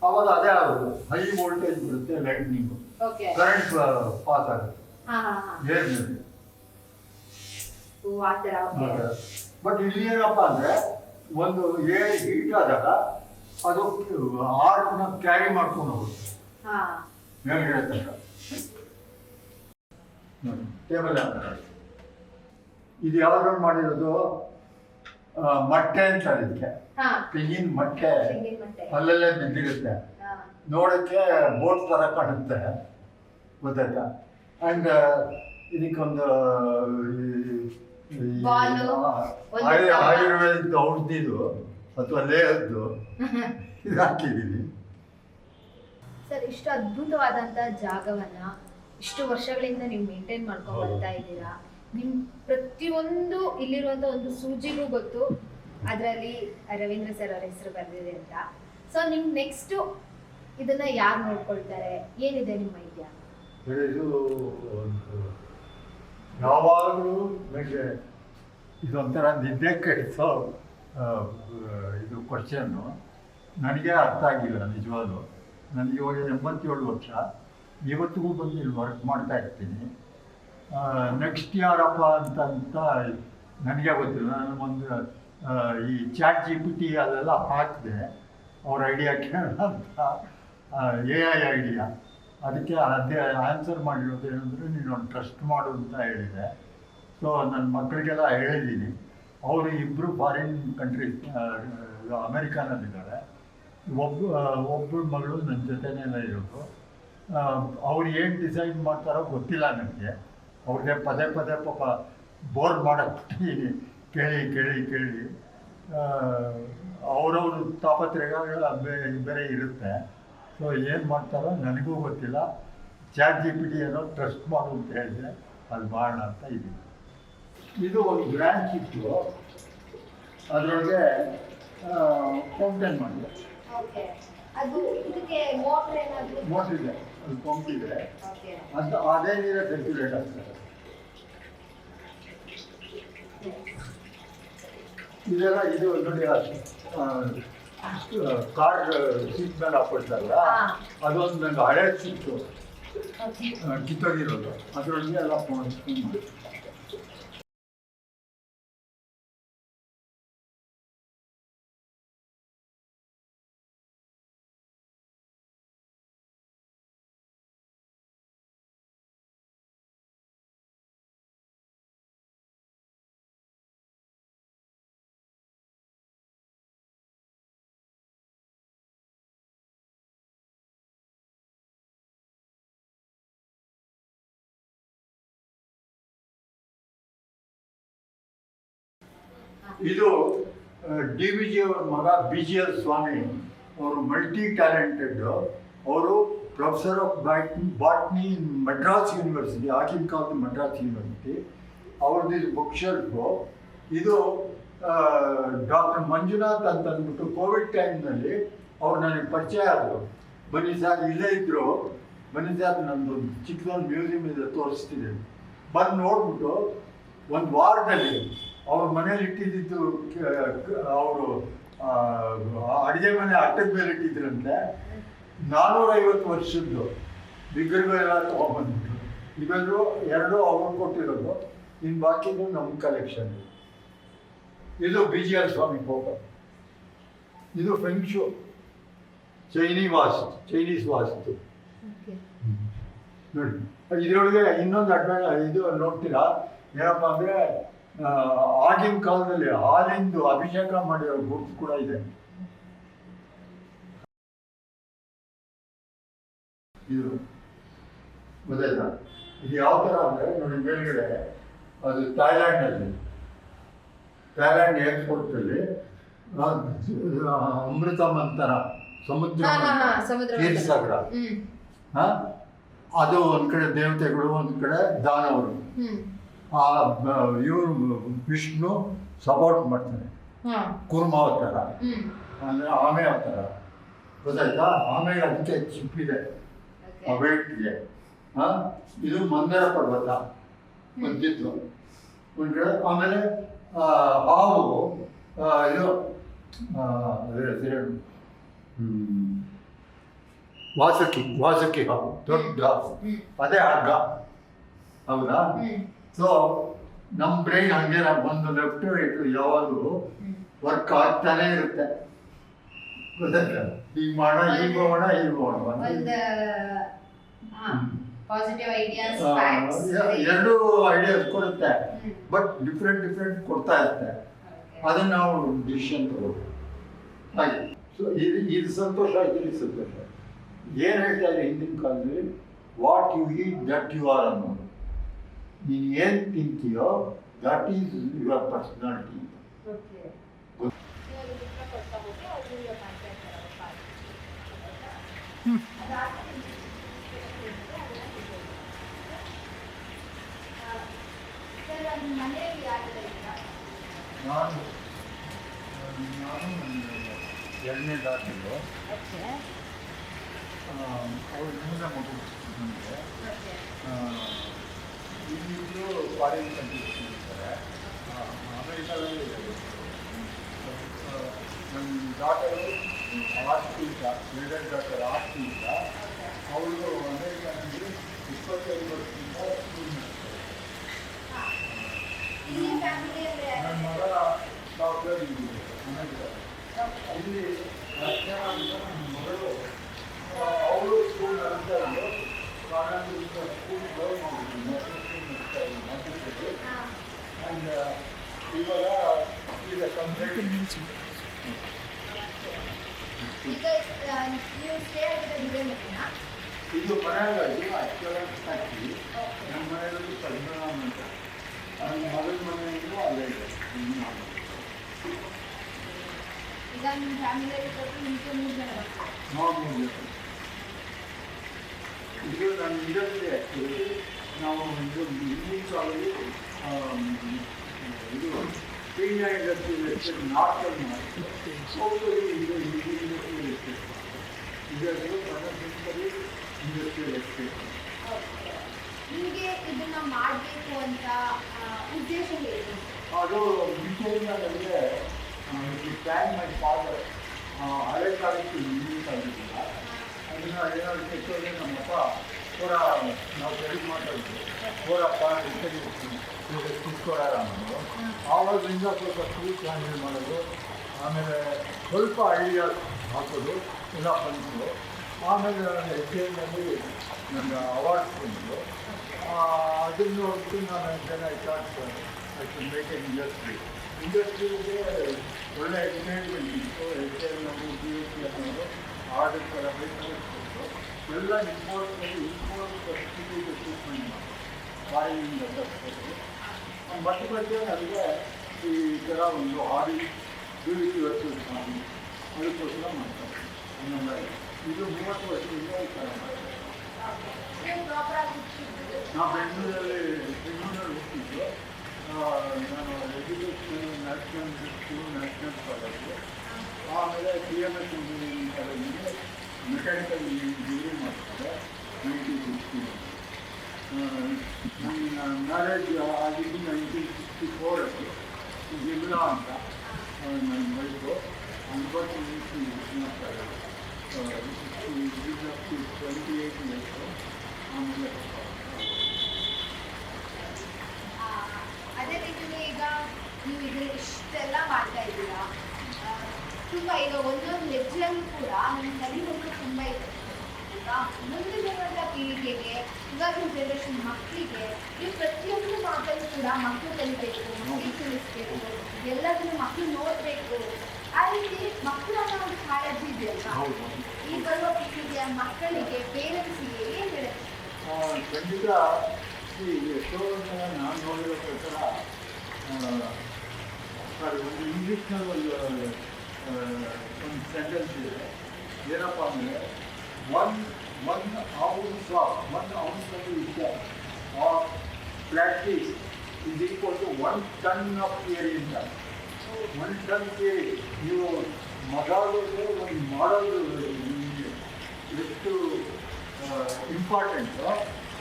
ಅವಾಗ ಅದೇ ಆಗೋದು, ಹೈ ವೋಲ್ಟೇಜ್ ಬರುತ್ತೆ, ಲೈಟ್ನಿಂಗ್ ಕರೆಂಟ್ ಪಾಸ್ ಆಗುತ್ತೆ ಏರ್ ಮೇಲೆ. ಬಟ್ ಇಲ್ಲಿ ಏನಪ್ಪ ಅಂದ್ರೆ, ಒಂದು ಏರ್ ಹೀಟ್ ಆದಾಗ ಅದು ಆರ್ಡ್ನ ಕ್ಯಾರಿ ಮಾಡ್ಕೊಂಡು ಹೋಗುತ್ತೆ ಮೇಲ್ಗಡೆ ತನಕ. ನೋಡಿ ಟೇಬಲ್ ಇದು ಯಾವ್ದು ಮಾಡಿರೋದು, ಮೊಟ್ಟೆ ಅಂತ ಇದಕ್ಕೆ ತೆಂಗಿನ ಮೊಟ್ಟೆ ಅಲ್ಲೆಲ್ಲ ಬಿದ್ದಿರುತ್ತೆ. ನೋಡೋಕ್ಕೆ ಬೋಟ್ ಥರ ಕಾಣುತ್ತೆ, ಗೊತ್ತಾಯ್ತಾ. ಆ್ಯಂಡ್ ಇದಕ್ಕೊಂದು ಆಯುರ್ವೇದಿಕ್ ಔಷಧಿದು ಅಥವಾ ಲೇಹದ್ದು ಇದು ಹಾಕಿದ್ದೀನಿ. ಸರ್, ಇಷ್ಟು ಅದ್ಭುತವಾದಂಥ ಜಾಗವನ್ನ ಇಷ್ಟು ವರ್ಷಗಳಿಂದ ನೀವು ಮೇಂಟೈನ್ ಮಾಡ್ಕೊಂಡು ಬರ್ತಾ ಇದ್ದೀರಾ. ನಿಮ್ ಪ್ರತಿಯೊಂದು ಇಲ್ಲಿರುವಂಥ ಒಂದು ಸೂಜಿಗೂ ಗೊತ್ತು ಅದರಲ್ಲಿ ರವೀಂದ್ರ ಸರ್ ಅವ್ರ ಹೆಸರು ಬರೆದಿದೆ ಅಂತ. ಸೊ ನಿಮ್ ನೆಕ್ಸ್ಟ್ ಇದನ್ನ ಯಾರು ನೋಡ್ಕೊಳ್ತಾರೆ, ಏನಿದೆ ನಿಮ್ಮ ಐಡಿಯಾ? ಇದು ಯಾವಾಗಲೂ ನನಗೆ ಇದೊಂಥರ ನಿದ್ದೆ ಕೆಡಿಸೋ ಇದು ಕ್ವಶನ್ನು. ನನಗೆ ಅರ್ಥ ಆಗಿಲ್ಲ ನಿಜವಾಗ್ಲೂ. ನನಗೆ ಇವಾಗ 87 ವರ್ಷ, ಇವತ್ತಿಗೂ ಬಂದು ಇಲ್ಲಿ ವರ್ಕ್ ಮಾಡ್ತಾ ಇರ್ತೀನಿ. ನೆಕ್ಸ್ಟ್ ಯಾರಪ್ಪ ಅಂತ ನನಗೆ ಗೊತ್ತಿಲ್ಲ. ನಾನು ಒಂದು ಈ ಚಾಟ್ GPT ಅಲ್ಲೆಲ್ಲ ಹಾಕಿದೆ, ಅವ್ರ ಐಡಿಯಾ ಕೇಳೋಣ ಅಂತ, AI ಐಡಿಯಾ. ಅದಕ್ಕೆ ಅದೇ ಆನ್ಸರ್ ಮಾಡಿರೋದು ಏನಂದರೆ, ನೀನು ಒಂದು ಟ್ರಸ್ಟ್ ಮಾಡು ಅಂತ ಹೇಳಿದೆ. ಸೊ ನನ್ನ ಮಕ್ಕಳಿಗೆಲ್ಲ ಹೇಳಿದ್ದೀನಿ. ಅವರು ಇಬ್ಬರು ಫಾರಿನ್ ಕಂಟ್ರೀಸ್ ಅಮೇರಿಕಾನಲ್ಲಿದ್ದಾರೆ. ಒಬ್ಬರು ಮಗಳು ನನ್ನ ಜೊತೆನೇ ಇರೋದು. ಅವ್ರು ಏನು ಡಿಸೈಡ್ ಮಾಡ್ತಾರೋ ಗೊತ್ತಿಲ್ಲ ನನಗೆ. ಅವ್ರಿಗೆ ಪದೇ ಪದೇ ಪಾಪ ಬೋರ್ ಮಾಡಕ್ಕೆ ಕೇಳಿ ಕೇಳಿ ಕೇಳಿ ಅವರವ್ರ ತಾಪತ್ರಯಗಳ ಬೇರೆ ಇರುತ್ತೆ. ಸೊ ಏನು ಮಾಡ್ತಾರೋ ನನಗೂ ಗೊತ್ತಿಲ್ಲ. ಚಾಟ್ GPT ಏನೋ ಟ್ರಸ್ಟ್ ಮಾಡು ಅಂತ ಹೇಳಿದೆ, ಅದು ಮಾಡೋಣ ಅಂತ ಇದ್ದೀನಿ. ಇದು ಒಂದು ಬ್ರ್ಯಾಂಚ್ ಇತ್ತು, ಅದರೊಳಗೆ ಫೌಂಟೇನ್ ಮಾಡಿದೆ. ಮೋಟ್ರ್ ಇದೆ, ಅದು ಪಂಪ್ ಇದೆ, ಅಂತ ಅದೇ ನೀರೇ ಸರ್ಕ್ಯುಲೇಟ್ ಆಗ್ತದೆ. ಇದೆಲ್ಲ ಇದು ನೋಡಿ, ಕಾರ್ ಸೀಟ್ ಮೇಲೆ ಹಾಕೊಳ್ತಾರಲ್ಲ, ಅದೊಂದು ನಂಗೆ ಹಳೆ ಸಿಕ್ತು, ಕಿತ್ತೋಗಿರೋದು. ಅದರೊಳಗೆ ಎಲ್ಲ ಮಾಡಿ. ಇದು DVG ಅವ್ರ ಮಗ BGL ಸ್ವಾಮಿ. ಅವರು ಮಲ್ಟಿ ಟ್ಯಾಲೆಂಟೆಡ್. ಅವರು professor of botany Madras university, ಆಗಿನ ಕಾಲದ ಮಡ್ರಾಸ್ ಯೂನಿವರ್ಸಿಟಿ. ಅವ್ರದ್ದು ಇದು ಬುಕ್ ಶೆಲ್ಫು. ಇದು ಡಾಕ್ಟರ್ ಮಂಜುನಾಥ್ ಅಂತ ಅಂದ್ಬಿಟ್ಟು ಕೋವಿಡ್ ಟೈಮ್ನಲ್ಲಿ ಅವ್ರು ನನಗೆ ಪರಿಚಯ ಆದರು. ಬನ್ನಿ ಸರ್, ಇಲ್ಲೇ ಇದ್ದರು, ಬನ್ನಿ ಸರ್, ನಮ್ಮದು ಚಿಕ್ಕದೊಂದು ಮ್ಯೂಸಿಯಂ ಇದೆ, ತೋರಿಸ್ತಿದೆ. ಬಂದು ನೋಡ್ಬಿಟ್ಟು ಒಂದು ವಾರದಲ್ಲಿ ಅವ್ರ ಮನೇಲಿ ಇಟ್ಟಿದ್ದು ಅವರು ಅಡುಗೆ ಮನೆ ಅಟ್ಟದ ಮೇಲೆ ಇಟ್ಟಿದ್ರಂತೆ. 450 ವರ್ಷದ್ದು ವಿಗ್ರಹಗಳೆಲ್ಲ ತೊಗೊಂಡ್ಬಂದ್ಬಿಟ್ಟು. ಇವೆಲ್ಲರೂ 2 ಅವ್ರು ಕೊಟ್ಟಿರೋದು, ಇನ್ನು ಬಾಕಿದು ನಮ್ಮ ಕಲೆಕ್ಷನ್. ಇದು BGL ಸ್ವಾಮಿ ಫೋಟೋ. ಇದು ಫೆಂಕ್ಷು, ಚೈನೀಸ್ ವಾಸ್ತು ನೋಡಿ. ಇದರೊಳಗೆ ಇನ್ನೊಂದು ಇದು ನೋಡ್ತೀರಾ ಏನಪ್ಪ ಅಂದರೆ, ಆಗಿನ ಕಾಲದಲ್ಲಿ ಹಾಲಿಂದು ಅಭಿಷೇಕ ಮಾಡಿರೋ ಗುರುತು ಕೂಡ ಇದೆ. ಇದು ಗೊತ್ತಾಯ್ತಾ? ಇದು ಯಾವ ಥರ ಅಂದರೆ ನೋಡಿ, ಮೇಲ್ಗಡೆ ಅದು ಥಾಯ್ಲ್ಯಾಂಡ್ ಏರ್ಪೋರ್ಟಲ್ಲಿ ಅಮೃತ ಮಂತರ ಸಮುದ್ರ ಕ್ಷೀರಸಾಗರ. ಅದು ಒಂದು ಕಡೆ ದೇವತೆಗಳು, ಒಂದು ಕಡೆ ದಾನವರು. ಇವರು ವಿಷ್ಣು ಸಪೋರ್ಟ್ ಮಾಡ್ತಾರೆ. ಕೂರ್ಮ ಅವತಾರ ಅಂದರೆ ಆಮೆ ಅವತಾರ, ಗೊತ್ತಾಯ್ತಾ? ಆಮೆಗೆ ಅದಕ್ಕೆ ಚಿಪ್ಪಿದೆ ಆ ವೇಟ್ಗೆ. ಇದು ಮಂದರ ಪರ್ವತ ಬಂದಿತ್ತು ಒಂದು ಕಡೆ. ಆಮೇಲೆ ಹಾವು, ಇದು ವಾಸುಕಿ ಹಾವು, ದೊಡ್ಡ ಹಾವು, ಅದೇ ಹಗ್ಗ. ಹೌದಾ? ಸೊ ನಮ್ಮ ಬ್ರೈನ್ ಹಂಗೆ ಒಂದು ಲೆಫ್ಟ್ ರೈಟ್ ಯಾವಾಗಲೂ ವರ್ಕ್ ಆಗ್ತಾನೆ ಇರುತ್ತೆ, ಗೊತ್ತಾಯ್ತಾ? ಈಗ ಮಾಡೋಣ, ಈಗ ಹೋಗೋಣ, ಈಗ ಹೋಗೋಣ. ಎರಡು ಐಡಿಯಾಸ್ ಕೊಡುತ್ತೆ, ಬಟ್ ಡಿಫ್ರೆಂಟ್ ಕೊಡ್ತಾ ಇರುತ್ತೆ. ಅದನ್ನು ನಾವು ಡಿಸಿಷನ್ ತಗೋಬೇಕು. ಹಾಗೆ. ಸೊ ಇದು ಸಂತೋಷ ಆಯ್ತು, ಇದು ಸಂತೋಷ. ಏನು ಹೇಳ್ತಾ ಇದ್ದಾರೆ ಹಿಂದಿನ ಕಾಲದಲ್ಲಿ, what you eat that you are ಅನ್ನೋದು. ನೀನು ಏನು ತಿಂತೀಯೋ ದಟ್ ಈಸ್ ಯುವರ್ ಪರ್ಸನಾಲಿಟಿ. ಮನೆಯಲ್ಲಿ ಯಾರೆಲ್ಲ ಇದ್ದೀರಾ? ನಾನು ಎರಡನೇ ಡಾಕ್ಟರು, ಅವರು ಮೂರನೇ ಮಗು ನನಗೆ. ಇಲ್ಲಿದ್ದು ಫಾರಿನ್ ಕಂಟ್ರೀಸ್ ಇರ್ತಾರೆ, ಅಮೆರಿಕಾದಲ್ಲಿ ಇರೋದು. ನನ್ನ ಡಾಟರು ಆಸ್ತಿಂದ, ಎರಡನೇ ಡಾಟರ್ ಆಸ್ತಿಂದ, ಅವಳು ಅಮೆರಿಕಾನಲ್ಲಿ 25 ವರ್ಷದಿಂದ ಸ್ಕೂಲ್ ಮಾಡ್ತಾರೆ. ನನ್ನ ಮಗ ಡಾಕ್ಟರ್ ಅಮೆರಿಕ. ಇಲ್ಲಿ ರಕ್ಷಣಾ ಅಂತ ನನ್ನ ಮಗಳು, ಅವಳು ಸ್ಕೂಲ್ ನಡೆಸ್ತಾ ಇದ್ದು ಕಾರಣದಿಂದ ಸ್ಕೂಲ್ ಕ್ಲೋಸ್ ಮಾಡಿದ್ರು, ಮಾಡ್ತಿದ್ರು. ಆ್ಯಂಡ್ ಇವಾಗ ಈಗ ಕಂಪ್ಲೀಟ್ ಇದು ಮನೆಯಲ್ಲಿ ಅಚ್ಚರಾಗಿ ಹಾಕಿ ನಮ್ಮ ಮನೆಯಲ್ಲಿ ಪದ್ಮನಾಭ ಅಂತ, ನನ್ನ ಮಗಳ ಮನೆಯಲ್ಲೂ ಅಲ್ಲೇ ಇದೆ. ಈಗ ನಿಮ್ಮ ಫ್ಯಾಮಿಲಿಯಲ್ಲಿ ಕೊಟ್ಟು ನಿಮಗೆ 3 ಜನ ಬರ್ತಾರೆ. ನಾವು ಇದು ನನ್ನ ಇಂಡಸ್ಟ್ರಿ ಆ್ಯಕ್ಚುಲಿ. ನಾವು ಇದು ಹಿಂದಿನ ಕಾಲದಲ್ಲಿ ಇದು ಪೀಣ್ಯ ಇಂಡಸ್ಟ್ರಿ ನಾರ್ಕಲ್ಲಿ ಮಾಡ್ತೀವಿ. ಇದು ಇಂಡಸ್ಟ್ರಿಯಲ್ ಎಸ್ಟೇಟ್, ಇದರಲ್ಲಿ ಪ್ರೊಡಕ್ಷನ್ಸಲ್ಲಿ ಇಂಡಸ್ಟ್ರಿಯಲ್ ಎಸ್ಟೇಟ್. ನಿಮಗೆ ಇದನ್ನ ಮಾಡಬೇಕು ಅಂತ ಉದ್ದೇಶ ಏನು? ಅದು ಮುಂಚೆಯಿಂದ ನನಗೆ ಪ್ಲ್ಯಾನ್ ಮಾಡಿ ಫಾದರ್ ಹಳೆ ಕಾಲಕ್ಕೆ ಹಿಂದಿನ ಕಾಲಕ್ಕಿಲ್ಲ. ಅದನ್ನು ಏನಾದ್ರು ಕೆಟ್ಟೋದ್ರೆ ನಮ್ಮಪ್ಪ ಪೂರ ನಾವು ತೆರಿಗೆ ಮಾತಾಡಿದ್ವಿ, ಪೂರ ಕಿತ್ಕೊಡಲ್ಲ ಅನ್ನೋದು. ಆವಾಗಿಂದ ಸ್ವಲ್ಪ ಫ್ರೀ ಪ್ಲ್ಯಾನ್ ಮಾಡೋದು, ಆಮೇಲೆ ಸ್ವಲ್ಪ ಐಡಿಯಾ ಹಾಕೋದು ಎಲ್ಲ ಬಂತು. ಆಮೇಲೆ ಎಸ್ ನಲ್ಲಿ ನನ್ನ ಅವಾರ್ಡ್ಸ್ ಬಂತು. ಅದನ್ನು ಹೊರತು ನಾನು ಜನ ಮೇಕ್ ಇಂಡಸ್ಟ್ರಿಗೆ ಒಳ್ಳೆ ಎಂಟರ್ಟೈನ್ಮೆಂಟ್ ಇತ್ತು. ನಾವು BSc ಅನ್ನೋದು ಆರ್ಡರ್ ಥರ ಬೇಕಾಗಿತ್ತು. ಎಲ್ಲ ಇಂಪೋರ್ಟ್ಮೆಂಟ್ ಟ್ರೀಟ್ಮೆಂಟ್ ಮಾಡಿ ಬಾಯಿಯಿಂದ ತರಿಸ್ಬೋದು. ಮತ್ತೆ ಮತ್ತೆ ನನಗೆ ಈ ಥರ ಒಂದು ಹಾಡಿ ದುಡಿಯುವತ್ತು ಸ್ವಾಮಿ ಅದಕ್ಕೋಸ್ಕರ ಮಾಡ್ತಾರೆ. ಇದು 30 ವರ್ಷದಿಂದ ಈ ಥರ ಮಾಡ್ತಾರೆ. ನಾವು ಬೆಂಗಳೂರಲ್ಲಿ ಹುಟ್ಟಿದ್ದು. ನಾನು ಎಜುಕೇಷನ್ ನ್ಯಾಷನಲ್ ಕಾಲೇಜು, ಆಮೇಲೆ CMS ಇಂಜಿನಿಯರಿಂಗ್ ಕಾಲೇಜಿಗೆ ಮೆಕ್ಯಾನಿಕಲ್ ಡಿಗ್ರಿ ಮಾಡ್ತಾರೆ 1960. ನನ್ನ ಮ್ಯಾರೇಜ್ ಆಗಿದ್ದು 1964. ಜಿಮ್ಲಾ ಅಂತ ನನ್ನ ವೈಫು. ಅನ್ಫಾರ್ಚುನೇಟ್ಲಿ ಮಾಡ್ತಾರೆ 28 ಇಯರ್ಸ್. ಆಮೇಲೆ ಅದೇ ರೀತಿಯಲ್ಲಿ ಈಗ ನೀವು ಇದನ್ನ ಇಷ್ಟೆಲ್ಲ ಮಾಡ್ತಾ ಇದ್ದೀರಾ, ತುಂಬ ಈಗ ಒಂದೊಂದು ಹೆಜ್ಜೆಯಲ್ಲೂ ಕೂಡ ನಿಮ್ಮ ಕಲಿಬೇಕು ತುಂಬ ಇದೆ. ಈಗ ಮುಂದೆ ಬರುವಂಥ ಪೀಳಿಗೆಗೆ, ಇವಾಗಿನ ಜನರೇಷನ್ ಮಕ್ಕಳಿಗೆ ನೀವು ಪ್ರತಿಯೊಂದು ಮಾತಲ್ಲೂ ಕೂಡ ಮಕ್ಕಳು ಕಲಿಬೇಕು, ಮಕ್ಕಳು ತಿಳಿಸ್ಬೇಕು, ಎಲ್ಲದನ್ನು ಮಕ್ಕಳು ನೋಡಬೇಕು. ಆ ರೀತಿ ಮಕ್ಕಳ ಒಂದು ಕಾಳಜಿ ಇದೆಯಲ್ಲ, ಈ ಬರುವ ಪೀಳಿಗೆಯ ಮಕ್ಕಳಿಗೆ ಪೇರೆಂಟ್ಸಿಗೆ ಏನು ಹೇಳುತ್ತೆ? ಖಂಡಿತ. ಎಷ್ಟೋ ನಾನು ನೋಡಿರೋ ಪ್ರಕಾರ ಒಂದು ಇಂಗ್ಲೀಷ್ನಲ್ಲಿ ಒಂದು ಸೆಂಟೆನ್ಸ್ ಇದೆ. ಏನಪ್ಪ ಅಂದರೆ, ಒನ್ ಔನ್ಸಲ್ಲಿ ವಿಷಯ of practice is equal to 1 ton of theory ಅಂತ. 1 ಟನ್ ಥಿಯರಿ ನೀವು ಮಗಾಡೋದು ಒಂದು ಮಾಡೋದು ನಿಮಗೆ ಎಷ್ಟು ಇಂಪಾರ್ಟೆಂಟು